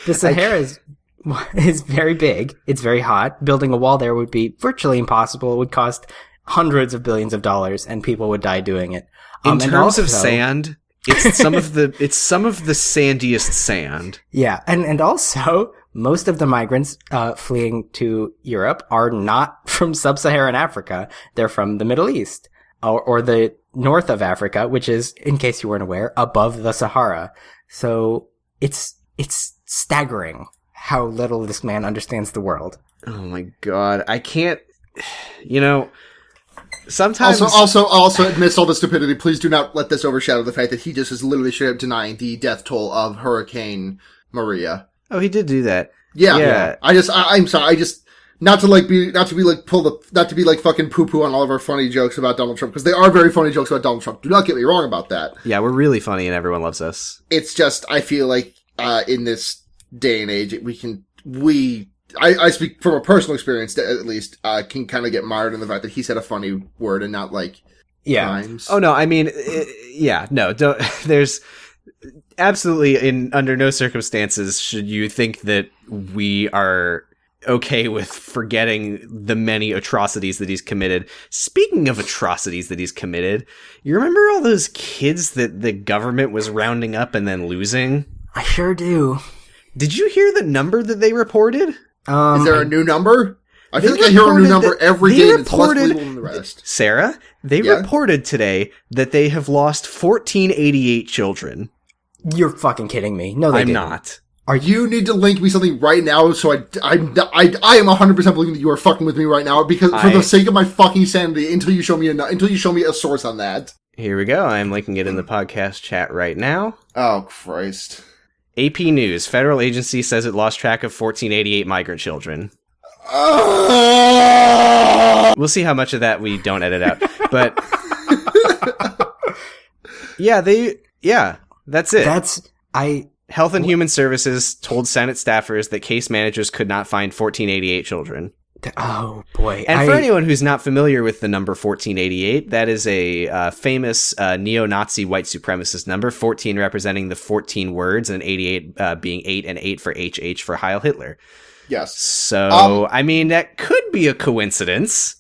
the Sahara is very big. It's very hot. Building a wall there would be virtually impossible. It would cost hundreds of billions of dollars and people would die doing it. In terms of sand, it's some of the sandiest sand. Yeah. And also most of the migrants fleeing to Europe are not from sub-Saharan Africa. They're from the Middle East or the north of Africa, which is, in case you weren't aware, above the Sahara. So it's staggering how little this man understands the world. Oh my God. I can't, sometimes. Also, amidst all the stupidity, please do not let this overshadow the fact that he just is literally straight up denying the death toll of Hurricane Maria. Oh, he did do that. Yeah. I'm sorry. Not to be like fucking poo-poo on all of our funny jokes about Donald Trump, because they are very funny jokes about Donald Trump. Do not get me wrong about that. Yeah, we're really funny and everyone loves us. It's just, I feel like, in this day and age, I speak from a personal experience, at least, can kind of get mired in the fact that he said a funny word and not like rhymes. Oh no, I mean, don't, there's absolutely under no circumstances should you think that we are okay with forgetting the many atrocities that he's committed. Speaking of atrocities that he's committed, you remember all those kids that the government was rounding up and then losing? I sure do. Did you hear the number that they reported? Is there a new number? I feel like I hear a new number every day, and it's less believable than the rest. Sarah, they reported today that they have lost 1,488 children. You're fucking kidding me. No, I'm not. You need to link me something right now, so I am 100% believing that you are fucking with me right now, because for the sake of my fucking sanity, until you show me a source on that. Here we go. I'm linking it in the podcast chat right now. Oh, Christ. AP News. Federal agency says it lost track of 1,488 migrant children. We'll see how much of that we don't edit out. But that's it. Health and Human Services told Senate staffers that case managers could not find 1488 children. Oh, boy. And for anyone who's not familiar with the number 1488, that is a famous neo-Nazi white supremacist number, 14 representing the 14 words, and 88 being 8 and 8 for HH for Heil Hitler. Yes. So, I mean, that could be a coincidence.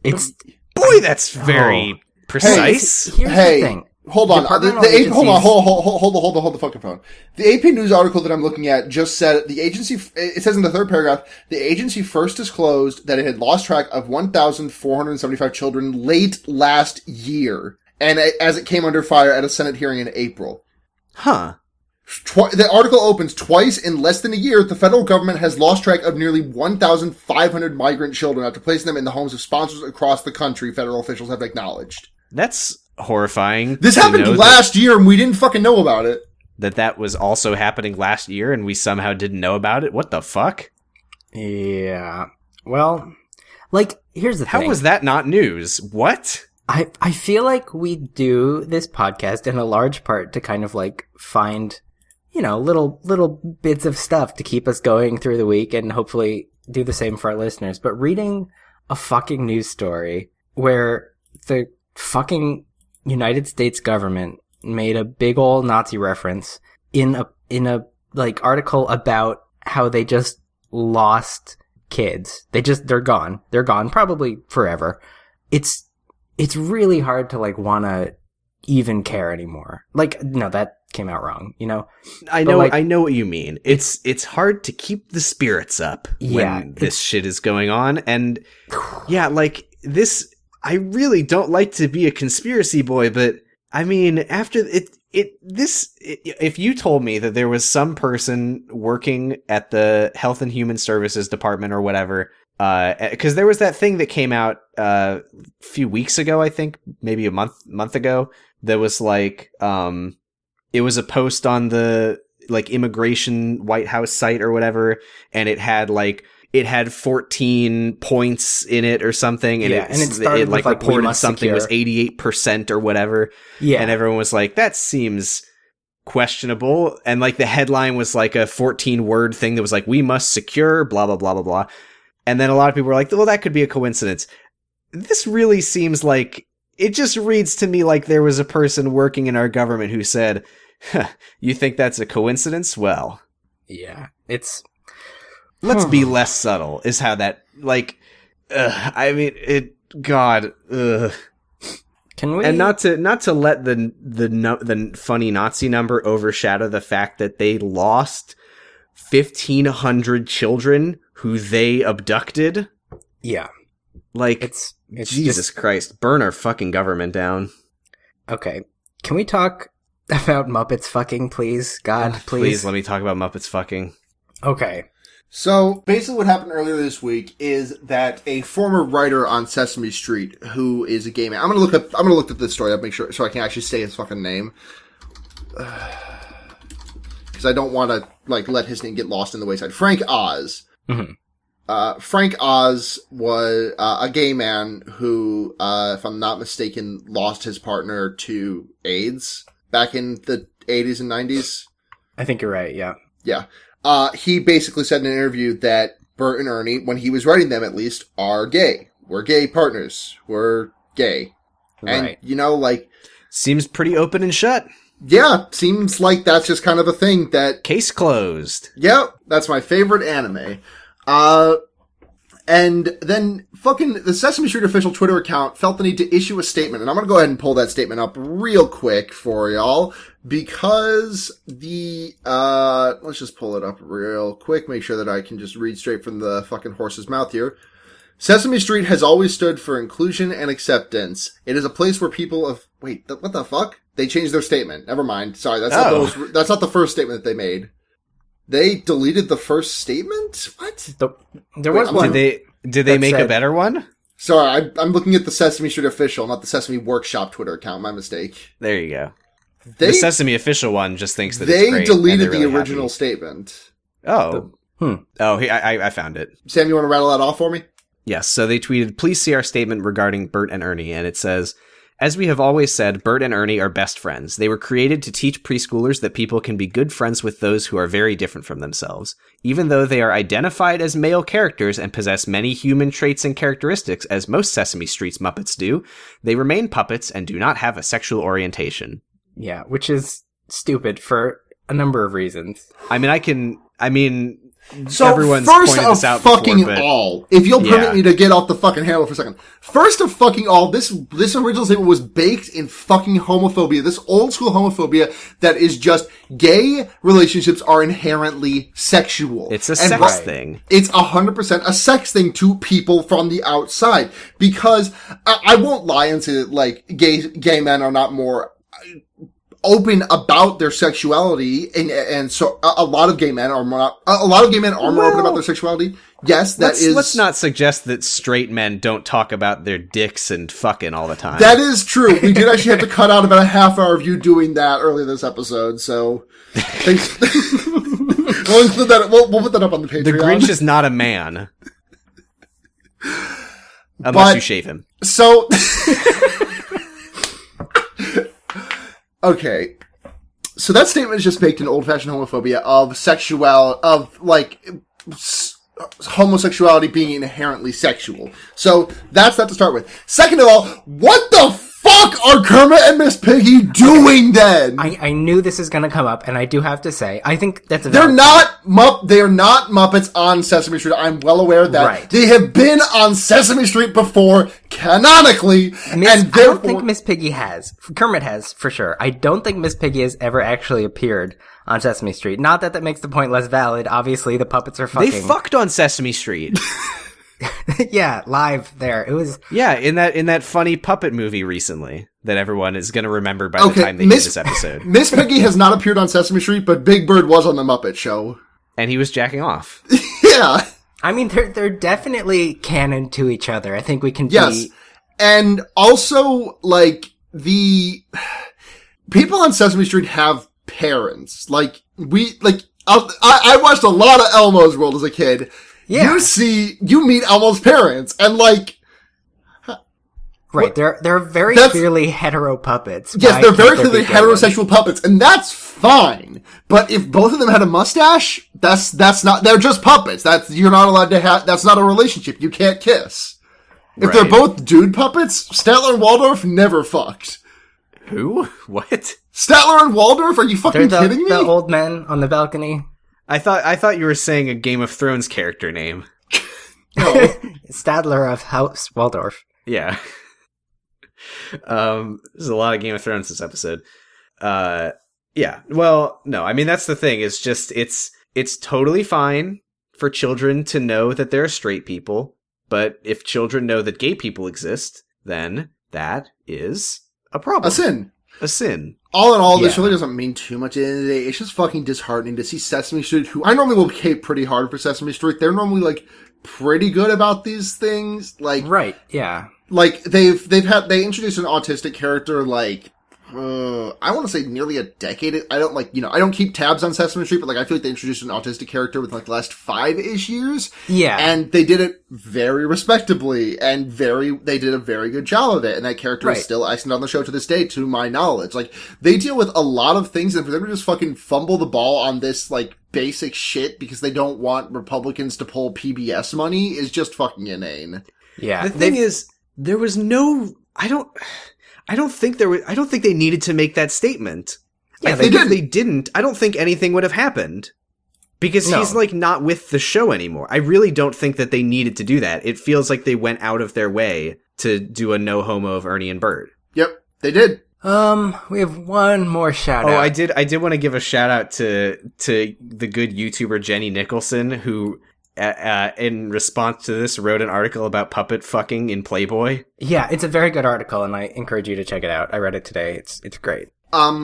Boy, that's very precise. Here's the thing. Hold on. Hold the fucking phone. The AP News article that I'm looking at just said the agency, it says in the third paragraph, the agency first disclosed that it had lost track of 1,475 children late last year, and as it came under fire at a Senate hearing in April. Huh. The article opens, twice in less than a year, the federal government has lost track of nearly 1,500 migrant children after placing them in the homes of sponsors across the country, federal officials have acknowledged. That's horrifying. This happened last year and we didn't fucking know about it. That was also happening last year and we somehow didn't know about it? What the fuck? Yeah. Well, here's the thing. How was that not news? What? I feel like we do this podcast in a large part to kind of find, little bits of stuff to keep us going through the week and hopefully do the same for our listeners. But reading a fucking news story where the fucking United States government made a big ol' Nazi reference in a article about how they just lost kids. They're gone. They're gone probably forever. It's really hard to want to even care anymore. No, that came out wrong, I know what you mean. It's hard to keep the spirits up when this shit is going on. And this, I really don't like to be a conspiracy boy, but I mean, after if you told me that there was some person working at the Health and Human Services Department or whatever, because there was that thing that came out a few weeks ago, I think, maybe a month ago, that was it was a post on the immigration White House site or whatever, and it had 14 points in it or something, and it reported something was 88% or whatever. Yeah. And everyone was like, that seems questionable. And the headline was a 14-word thing that was we must secure, blah, blah, blah, blah, blah. And then a lot of people were like, well, that could be a coincidence. This really seems it just reads to me like there was a person working in our government who said, huh, you think that's a coincidence? Well. Yeah, let's be less subtle, is how that, I mean, God, ugh. Can we? And not to let the funny Nazi number overshadow the fact that they lost 1,500 children who they abducted. Yeah. It's Jesus Christ, burn our fucking government down. Okay. Can we talk about Muppets fucking, please? God, please. Please let me talk about Muppets fucking. Okay. So, basically what happened earlier this week is that a former writer on Sesame Street, who is a gay man, I'm gonna look at this story up, make sure, so I can actually say his fucking name. Because I don't want to, let his name get lost in the wayside. Frank Oz. Mm-hmm. Frank Oz was a gay man who, if I'm not mistaken, lost his partner to AIDS back in the 80s and 90s. I think you're right, yeah. Yeah. He basically said in an interview that Bert and Ernie, when he was writing them at least, are gay. We're gay partners. We're gay. Right. And, seems pretty open and shut. Yeah, seems like that's just kind of a thing that... Case closed. Yep, that's my favorite anime. And then fucking the Sesame Street official Twitter account felt the need to issue a statement. And I'm going to go ahead and pull that statement up real quick for y'all because let's just pull it up real quick. Make sure that I can just read straight from the fucking horse's mouth here. Sesame Street has always stood for inclusion and acceptance. It is a place where people of... Wait, what the fuck? They changed their statement. Never mind. Sorry, that's not the first statement that they made. They deleted the first statement? What? There was one. Did they make a better one? Sorry, I'm looking at the Sesame Street official, not the Sesame Workshop Twitter account. My mistake. There you go. The Sesame official one just thinks that it's great. They deleted the original statement. Oh. Oh, I found it. Sam, you want to rattle that off for me? Yes, so they tweeted, "Please see our statement regarding Bert and Ernie," and it says, "As we have always said, Bert and Ernie are best friends. They were created to teach preschoolers that people can be good friends with those who are very different from themselves. Even though they are identified as male characters and possess many human traits and characteristics, as most Sesame Street's Muppets do, they remain puppets and do not have a sexual orientation." Yeah, which is stupid for a number of reasons. So everyone's first pointed of this out fucking before, but all, if you'll permit Yeah. me to get off the fucking handle for a second. First of fucking all, this original statement was baked in fucking homophobia. This old school homophobia that is just gay relationships are inherently sexual. it's a sex thing. It's 100% a sex thing to people from the outside. Because I won't lie and say that like gay men are not more open about their sexuality, and so a lot of gay men are more open about their sexuality. Yes, Let's not suggest that straight men don't talk about their dicks and fucking all the time. That is true. We did actually have to cut out about a half hour of you doing that earlier this episode, so thanks. We'll put that up on the Patreon. The Grinch is not a man. Unless you shave him. So okay. So that statement is just baked in old-fashioned homophobia homosexuality being inherently sexual. So that's that to start with. Second of all, what the fuck are Kermit and Miss Piggy doing then? I knew this is going to come up, and I do have to say, I think that's They're not Muppets on Sesame Street. I'm well aware of that. Right. They have been on Sesame Street before, canonically, and therefore... I don't think Miss Piggy has. Kermit has, for sure. I don't think Miss Piggy has ever actually appeared on Sesame Street. Not that makes the point less valid. Obviously, the puppets are fucking... They fucked on Sesame Street. Yeah, live there. It was... Yeah, in that funny puppet movie recently that everyone is going to remember by the time they hear this episode. Miss Piggy has not appeared on Sesame Street, but Big Bird was on The Muppet Show. And he was jacking off. Yeah. I mean, they're definitely canon to each other. I think we can Yes. And also, like, the people on Sesame Street have parents. Like, I watched a lot of Elmo's World as a kid. Yeah. You meet Elmo's parents, and like... Right, they're very clearly hetero puppets. Yes, they're very clearly heterosexual puppets, and that's fine. But if both of them had a mustache, that's not, they're just puppets. You're not allowed to have, that's not a relationship. You can't kiss. If they're both dude puppets, Statler and Waldorf never fucked. Who? What? Statler and Waldorf? Are you fucking kidding me? The old men on the balcony. I thought you were saying a Game of Thrones character name. No. Statler of House Waldorf. Yeah. There's a lot of Game of Thrones this episode. Yeah. Well, no, I mean, that's the thing. It's just, it's totally fine for children to know that there are straight people, but if children know that gay people exist, then that is a problem. A sin. All in all, this really doesn't mean too much at the end of the day. It's just fucking disheartening to see Sesame Street, who I normally will cape pretty hard for Sesame Street. They're normally, like, pretty good about these things. Like, right, yeah. Like, they introduced an autistic character, like, I want to say nearly a decade. I don't keep tabs on Sesame Street, but like, I feel like they introduced an autistic character within like the last 5-ish years. Yeah. And they did it very respectably and they did a very good job of it. And that character is still acting on the show to this day, to my knowledge. Like, they deal with a lot of things, and for them to just fucking fumble the ball on this, like, basic shit because they don't want Republicans to pull PBS money is just fucking inane. Yeah. The thing is, there was no, I don't think they needed to make that statement. Yeah, I think if they didn't, I don't think anything would have happened. Because he's like not with the show anymore. I really don't think that they needed to do that. It feels like they went out of their way to do a no homo of Ernie and Bert. Yep, they did. We have one more shout out. Oh, I did want to give a shout out to the good YouTuber Jenny Nicholson, who in response to this wrote an article about puppet fucking in Playboy. Yeah, it's a very good article, and I encourage you to check it out. I read it today. It's great.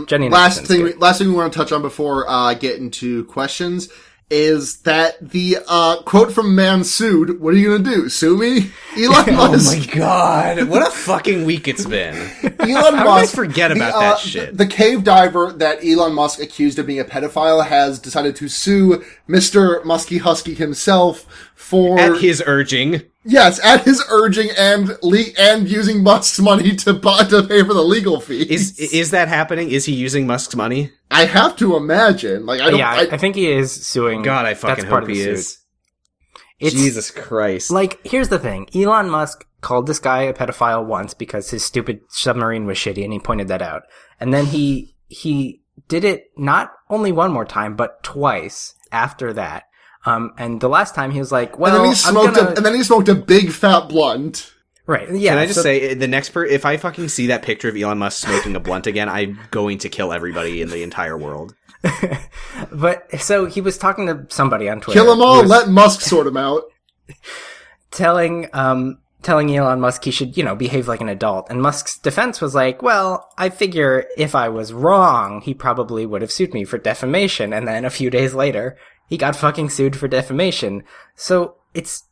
Jenny last thing we want to touch on before getting to questions is that the quote from Man Sued, what are you gonna do? Sue me? Elon Musk. Oh my god, what a fucking week it's been. Elon How Musk. did I forget about that shit? The cave diver that Elon Musk accused of being a pedophile has decided to sue Mr. Muskie Husky himself for... At his urging. Yes, at his urging and using Musk's money to pay for the legal fees. Is that happening? Is he using Musk's money? I have to imagine. Like, I think he is suing. God, I fucking hope he is. Jesus Christ. Like, here's the thing. Elon Musk called this guy a pedophile once because his stupid submarine was shitty, and he pointed that out. And then he did it not only one more time, but twice after that. And the last time he was like, well, and then he smoked a big fat blunt. Right. Yeah. Can I just say, the next if I fucking see that picture of Elon Musk smoking a blunt again, I'm going to kill everybody in the entire world. But so he was talking to somebody on Twitter. Kill them all. Let Musk sort them out. Telling Elon Musk he should, behave like an adult. And Musk's defense was like, well, I figure if I was wrong, he probably would have sued me for defamation. And then a few days later, he got fucking sued for defamation. So it's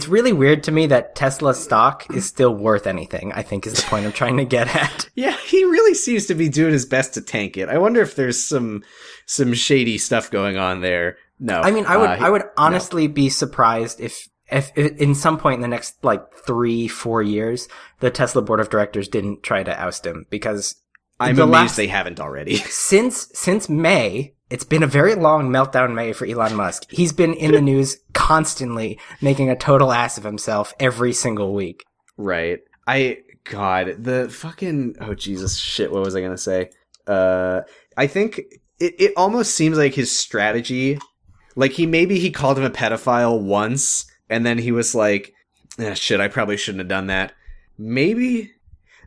really weird to me that Tesla stock is still worth anything, I think is the point I'm trying to get at. Yeah, he really seems to be doing his best to tank it. I wonder if there's some shady stuff going on there. No. I mean, I would honestly be surprised if in some point in the next 3-4 years, the Tesla board of directors didn't try to oust him, because I'm amazed they haven't already. Since May, it's been a very long meltdown May for Elon Musk. He's been in the news constantly, making a total ass of himself every single week. Right. The fucking, oh Jesus, shit, what was I gonna say? I think it almost seems like his strategy, like he called him a pedophile once, and then he was like, shit, I probably shouldn't have done that. Maybe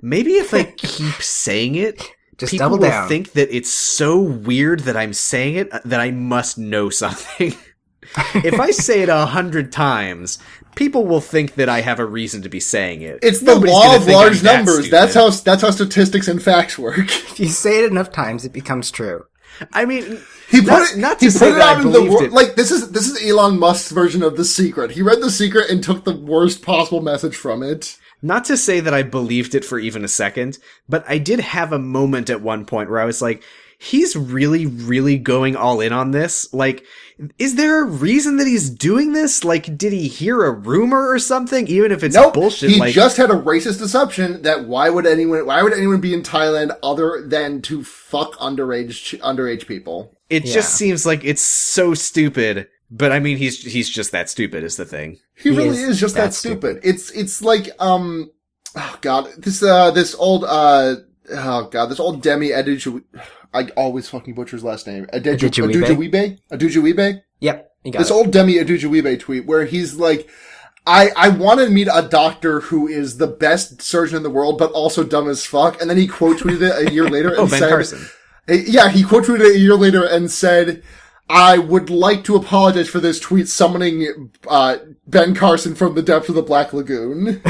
if I keep saying it, just people double will down. think that it's so weird that I'm saying it that I must know something. If I say it 100 times, people will think that I have a reason to be saying it. It's the law of large numbers. That's how statistics and facts work. If you say it enough times, it becomes true. I mean, he put it out in the world. Like, this is Elon Musk's version of The Secret. He read The Secret and took the worst possible message from it. Not to say that I believed it for even a second, but I did have a moment at one point where I was like, he's really, really going all in on this. Like, is there a reason that he's doing this? Like, did he hear a rumor or something? Even if it's bullshit. He just had a racist assumption that why would anyone be in Thailand other than to fuck underage people? It just seems like it's so stupid. But I mean, he's just that stupid is the thing. He really is just that stupid. It's like, oh god, this old Demi Adiju, I always fucking butcher his last name. Adujuwibe? Yep, you got this old Demi Adujuwibe tweet where he's like, I want to meet a doctor who is the best surgeon in the world, but also dumb as fuck. And then he quote tweeted it a year later and Ben said, Carson. Yeah, he quote tweeted it a year later and said, I would like to apologize for this tweet summoning Ben Carson from the depths of the Black Lagoon.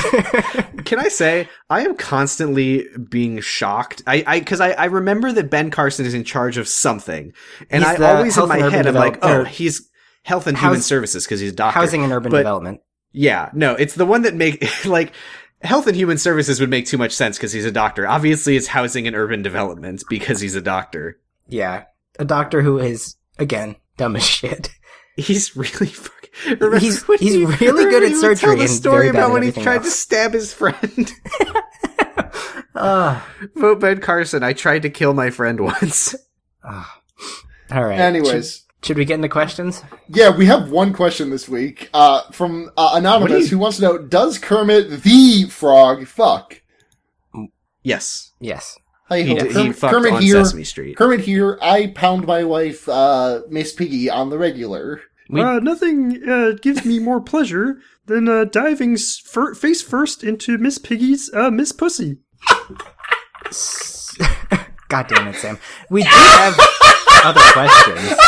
Can I say, I am constantly being shocked. Because I remember that Ben Carson is in charge of something. And I always in my head, I'm like, oh, he's Health and Human Services because he's a doctor. Housing and Urban Development. Yeah, no, it's the one that like, Health and Human Services would make too much sense because he's a doctor. Obviously, it's Housing and Urban Development because he's a doctor. Yeah, a doctor who is, again, dumb as shit. He's really fucking... He's really good at surgery. Tell the story about when he tried to stab his friend. Vote Ben Carson. I tried to kill my friend once. All right. Anyways. Should we get into questions? Yeah, we have one question this week from Anonymous who wants to know, does Kermit the Frog fuck? Yes. Yes. He fucked Kermit on here, Sesame Street. Kermit here, I pound my wife, Miss Piggy, on the regular. Nothing gives me more pleasure than diving face first into Miss Piggy's Miss Pussy. God damn it, Sam. We do have other questions.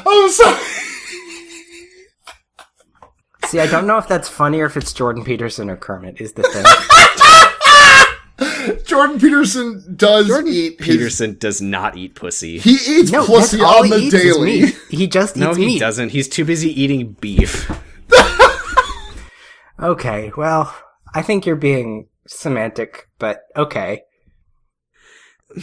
I'm sorry. See, I don't know if that's funny or if it's Jordan Peterson or Kermit is the thing. Jordan Peterson does eat. Peterson does not eat pussy. He eats pussy that's all on the he eats is daily. meat. He just eats meat. No, he doesn't. He's too busy eating beef. Okay, well, I think you're being semantic, but okay.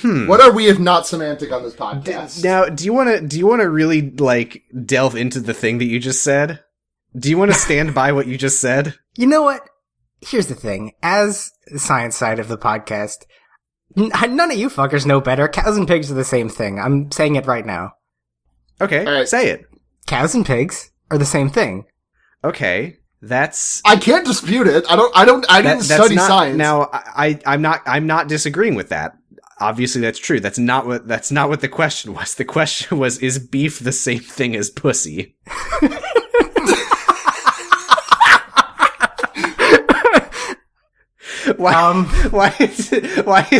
What are we if not semantic on this podcast? Now, do you want to really like delve into the thing that you just said? Do you want to stand by what you just said? You know what? Here's the thing. As the science side of the podcast, none of you fuckers know better. Cows and pigs are the same thing. I'm saying it right now. Okay, right. Say it. Cows and pigs are the same thing. Okay, that's. I can't dispute it. I didn't study science. Now, I'm not disagreeing with that. Obviously, that's true. That's not what the question was. The question was, is beef the same thing as pussy? Why is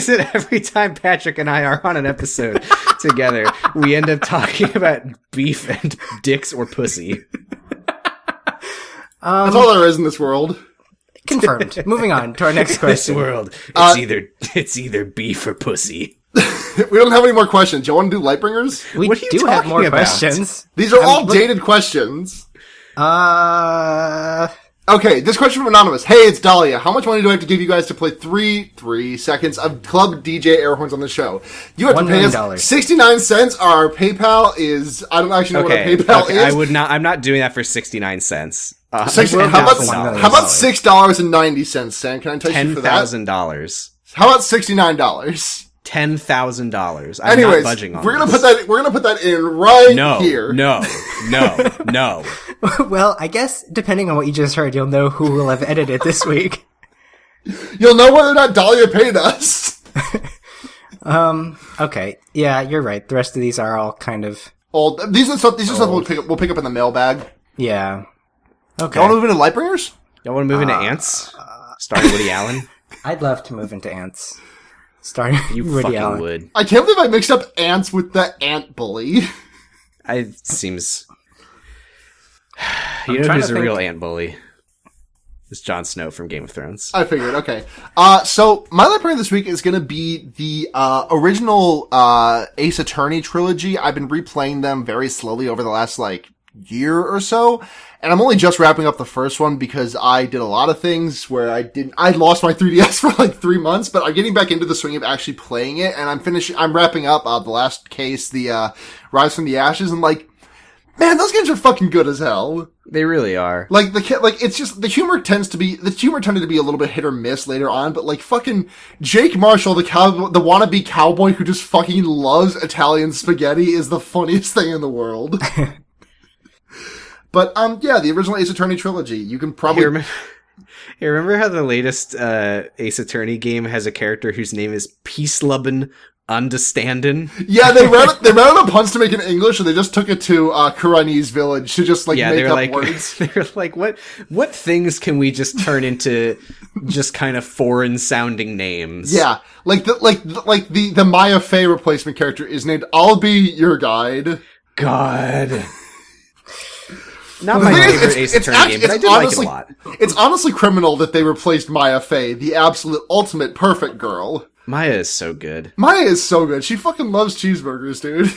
it every time Patrick and I are on an episode together, we end up talking about beef and dicks or pussy? That's all there is in this world. Confirmed. Moving on to our next question. This world, it's either beef or pussy. We don't have any more questions. You want to do Lightbringers? We What are you do have more talking about? questions. These are all dated questions. Okay, this question from Anonymous. Hey, it's Dahlia. How much money do I have to give you guys to play 3 seconds of Club DJ air horns on the show? You have to pay us 69 cents. Our PayPal is... I don't actually know what our PayPal is. I'm not doing that for 69 cents. How about $6.90, Sam? Can I touch you for that? $10,000. How about $69? $10,000. I'm Anyways, not budging on we're gonna this. put that in here. No. Well, I guess depending on what you just heard, you'll know who will have edited this week. You'll know whether or not Dahlia paid us. Okay. Yeah, you're right. The rest of these are all kind of old. These are stuff we'll pick up in the mailbag. Yeah. Okay. You want to move into Lightbringers? Y'all want to move into Antz? Starring Woody Allen? I'd love to move into Antz. Starting You Woody fucking Allen. would. I can't believe I mixed up ants with the ant bully. It seems... I'm You know trying who's to a think. real ant bully? It's Jon Snow from Game of Thrones. I figured, okay. So, my Lightbringer this week is gonna be the, original, Ace Attorney trilogy. I've been replaying them very slowly over the last, year or so. And I'm only just wrapping up the first one because I did a lot of things where I lost my 3DS for 3 months, but I'm getting back into the swing of actually playing it, and I'm wrapping up, the last case, the, Rise from the Ashes, and man, those games are fucking good as hell. They really are. It's just, the humor tended to be a little bit hit or miss later on, but fucking Jake Marshall, the wannabe cowboy who just fucking loves Italian spaghetti is the funniest thing in the world. But, yeah, the original Ace Attorney trilogy. You can probably... Remember how the latest Ace Attorney game has a character whose name is Peacelubbin Understandin'? Yeah, they ran out of puns to make it in English, and they just took it to Kurani's village to just, make up words. They were like, what things can we just turn into just kind of foreign-sounding names? Yeah, the Maya Fey replacement character is named I'll Be Your Guide. God... Not my favorite Ace Attorney game, but I did like it a lot. It's honestly criminal that they replaced Maya Fey, the absolute ultimate perfect girl. Maya is so good. Maya is so good. She fucking loves cheeseburgers, dude.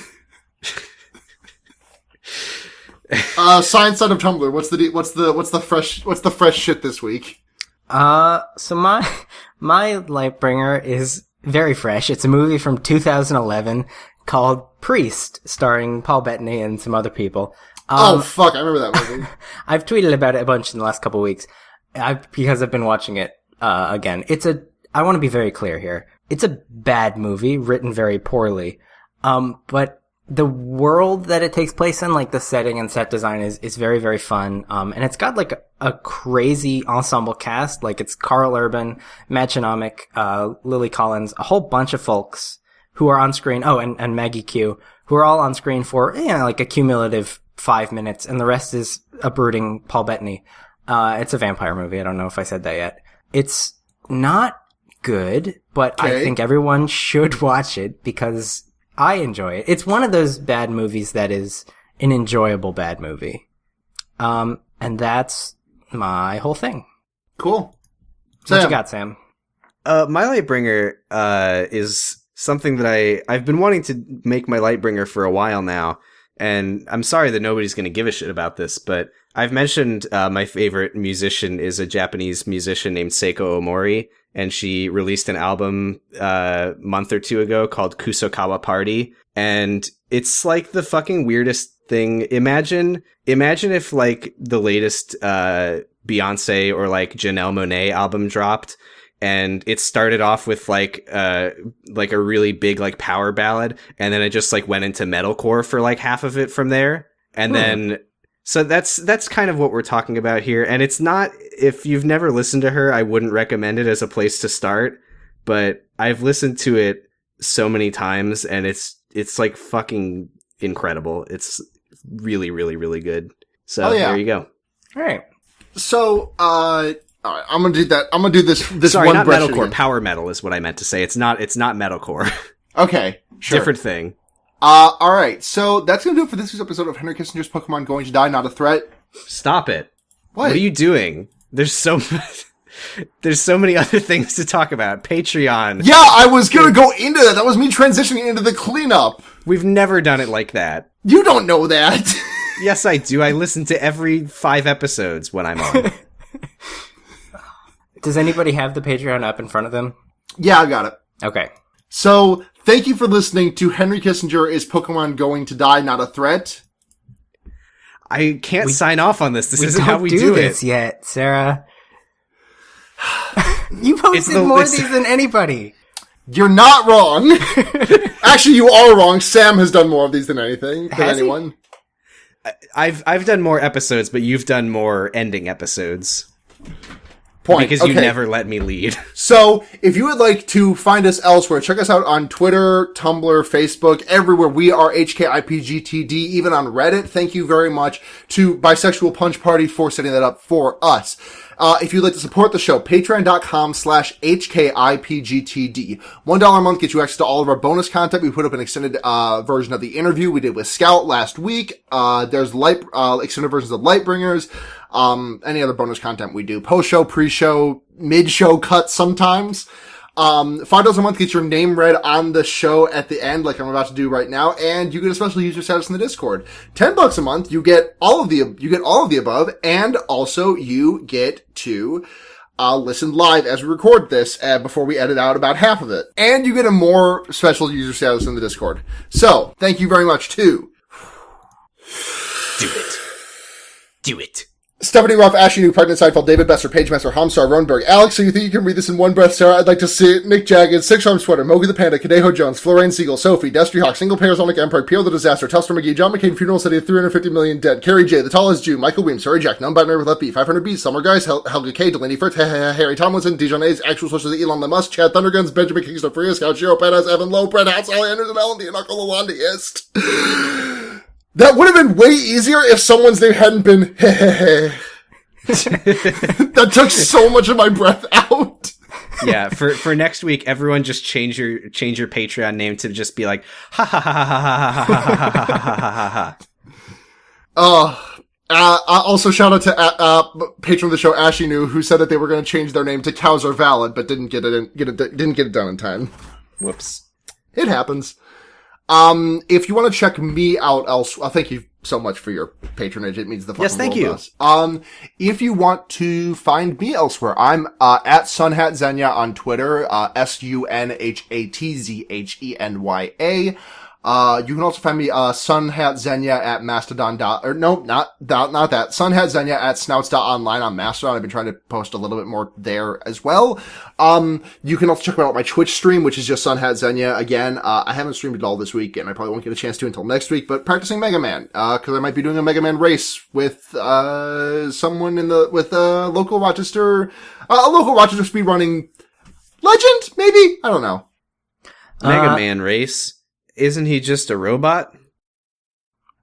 Science side of Tumblr. What's the fresh shit this week? So my Lightbringer is very fresh. It's a movie from 2011 called Priest, starring Paul Bettany and some other people. Oh, fuck, I remember that movie. I've tweeted about it a bunch in the last couple of weeks, because I've been watching it, again. I want to be very clear here. It's a bad movie, written very poorly. But the world that it takes place in, the setting and set design is very, very fun. And it's got, a crazy ensemble cast. It's Carl Urban, Matt Genomic, Lily Collins, a whole bunch of folks who are on screen. Oh, and Maggie Q, who are all on screen for, a cumulative 5 minutes, and the rest is a brooding Paul Bettany. It's a vampire movie. I don't know if I said that yet. It's not good, but I think everyone should watch it because I enjoy it. It's one of those bad movies that is an enjoyable bad movie. And that's my whole thing. Cool. What you got, Sam? My Lightbringer is something that I've been wanting to make my Lightbringer for a while now, and I'm sorry that nobody's going to give a shit about this, but I've mentioned my favorite musician is a Japanese musician named Seiko Omori, and she released an album a month or two ago called Kusokawa Party, and it's like the fucking weirdest thing. Imagine if like the latest Beyonce or like Janelle Monáe album dropped, and it started off with like a really big like power ballad, and then it just like went into metalcore for like half of it from there, and then so that's kind of what we're talking about here. And it's not, if you've never listened to her, I wouldn't recommend it as a place to start, but I've listened to it so many times, and it's like fucking incredible. It's really, really, really good. So there you go. All right. So, all right, I'm gonna do that. I'm gonna do this. Sorry, one not brush metalcore. again. Power metal is what I meant to say. It's not metalcore. Okay, sure. Different thing. All right. So that's gonna do it for this week's episode of Henry Kissinger's Pokemon Going to Die, Not a Threat. Stop it. What are you doing? There's so many other things to talk about. Patreon. Yeah, I was gonna go into that. That was me transitioning into the cleanup. We've never done it like that. You don't know that. Yes, I do. I listen to every 5 episodes when I'm on. Does anybody have the Patreon up in front of them? Yeah, I got it. Okay. So, thank you for listening to Henry Kissinger Is Pokemon Going to Die, Not a Threat? I can't sign off on this. This isn't don't how we do this it. Yet, Sarah. You posted more of these than anybody. You're not wrong. Actually, you are wrong. Sam has done more of these than anyone. I've done more episodes, but you've done more ending episodes. Point. Because you never let me lead. So, if you would like to find us elsewhere, check us out on Twitter, Tumblr, Facebook, everywhere. We are HKIPGTD, even on Reddit. Thank you very much to Bisexual Punch Party for setting that up for us. If you'd like to support the show, patreon.com/HKIPGTD. $1 a month gets you access to all of our bonus content. We put up an extended version of the interview we did with Scout last week. There's extended versions of Lightbringers. Any other bonus content we do. Post-show, pre-show, mid-show cuts sometimes. $5 a month gets your name read on the show at the end, like I'm about to do right now, and you get a special user status in the Discord. $10 a month, you get all of the above, and also you get to listen live as we record this before we edit out about half of it. And you get a more special user status in the Discord. So, thank you very much to Do it. Stephanie Ruff, Ashley New, Pregnant Seinfeld, David Besser, Paige Messer, Hamstar, Ronberg, Alex, so you think you can read this in one breath, Sarah? I'd like to see it. Nick Jagged, Six Arm Sweater, Mogi the Panda, Kadeho Jones, Florine Siegel, Sophie, Destry Hawk, Single Payer Sonic Empire, Peel the Disaster, Tuster McGee, John McCain, Funeral City of 350 million dead, Carrie J, The Tallest Jew, Michael Weems, Sorry Jack, Non-Binary with Left B, 500 B's, Summer Guys, Helga K, Delaney Fritz, Harry Tomlinson, Dijon A's, Actual Sources, Elon Musk, Chad Thunderguns, Benjamin Kingston, Freya Scout, Shiro Perez, Evan Lowe, Brett House, Sally Anderson, Ellen D, and Uncle Alondiist. That would have been way easier if someone's name hadn't been That took so much of my breath out. Yeah, for next week, everyone just change your Patreon name to just be like ha ha ha ha ha ha ha ha ha ha ha. Also shout out to patron of the show Ashy New, who said that they were going to change their name to Cows Are Valid, but didn't get it done in time. Whoops. It happens. If you want to check me out elsewhere, thank you so much for your patronage. It means the fucking Yes, thank you. us. If you want to find me elsewhere, I'm at SunhatZenya on Twitter, SUNHATZHENYA. You can also find me, SunhatZenya at Mastodon SunhatZenya at Snouts.online on Mastodon. I've been trying to post a little bit more there as well. You can also check out my Twitch stream, which is just SunhatZenya. Again, I haven't streamed it all this week, and I probably won't get a chance to until next week, but practicing Mega Man, cause I might be doing a Mega Man race with, someone with a local Rochester speedrunning legend, maybe? I don't know. Mega Man race. Isn't he just a robot?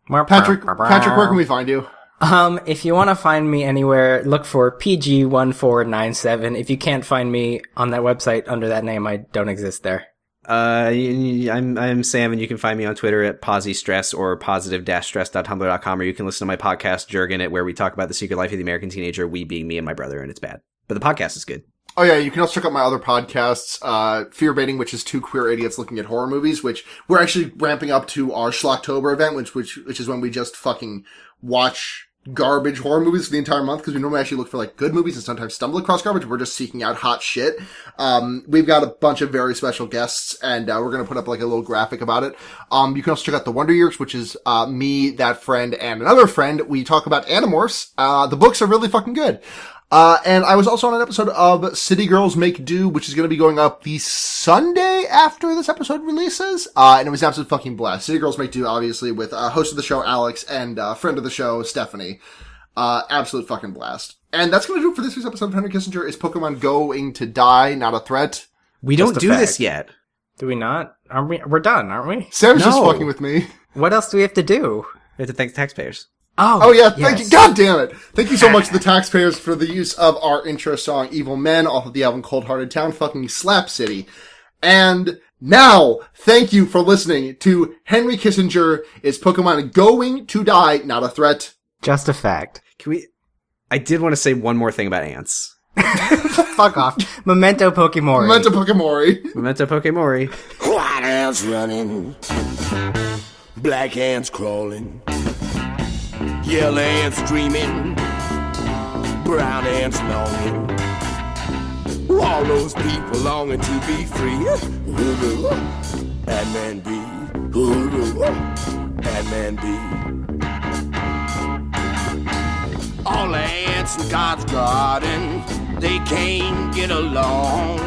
Patrick, where can we find you? If you want to find me anywhere, look for PG1497. If you can't find me on that website under that name, I don't exist there. I'm Sam, and you can find me on Twitter at PosiStress or positive-stress.tumblr.com, or you can listen to my podcast, Jurgen It, where we talk about the secret life of the American teenager, we being me and my brother, and it's bad. But the podcast is good. Oh yeah, you can also check out my other podcasts, Fear Baiting, which is two queer idiots looking at horror movies, which we're actually ramping up to our Schlocktober event, which is when we just fucking watch garbage horror movies for the entire month, because we normally actually look for like good movies and sometimes stumble across garbage. We're just seeking out hot shit. We've got a bunch of very special guests, and we're gonna put up like a little graphic about it. You can also check out The Wonder Years, which is me, that friend, and another friend. We talk about Animorphs. The books are really fucking good. And I was also on an episode of City Girls Make Do, which is going to be going up the Sunday after this episode releases. And it was an absolute fucking blast. City Girls Make Do, obviously, with host of the show, Alex, and friend of the show, Stephanie. Absolute fucking blast. And that's going to do it for this week's episode of Henry Kissinger. Is Pokemon going to die, not a threat? We don't do this yet. Do we not? We're done, aren't we? Sam's just fucking with me. What else do we have to do? We have to thank the taxpayers. Oh yeah, thank you. God damn it. Thank you so much to the taxpayers for the use of our intro song, Evil Men, off of the album Cold Hearted Town, fucking Slap City. And now, thank you for listening to Henry Kissinger. Is Pokemon going to die, not a threat? Just a fact. I did want to say one more thing about Antz. Fuck off. Memento Pokemori. Memento Pokemori. Memento Pokemori. White ants running, black ants crawling, yellow ants dreaming, brown ants longing. All those people longing to be free. Hooroo, Ant-Man be. Hooroo, Ant-Man be. All the ants in God's garden, they can't get along.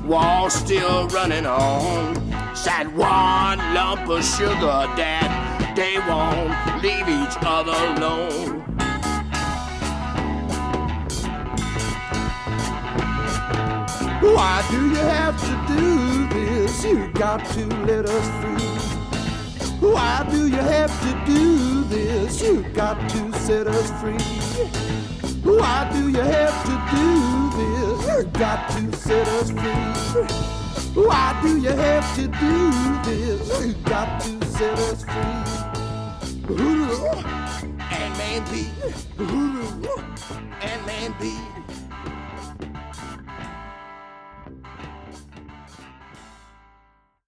Walls still running on. Sad one lump of sugar that they won't leave each other alone. Why do you have to do this? You got to let us free. Why do you have to do this? You got to set us free. Why do you have to do this? You got to set us free. Why do you have to do this? You got to set us free. And man be, and man be.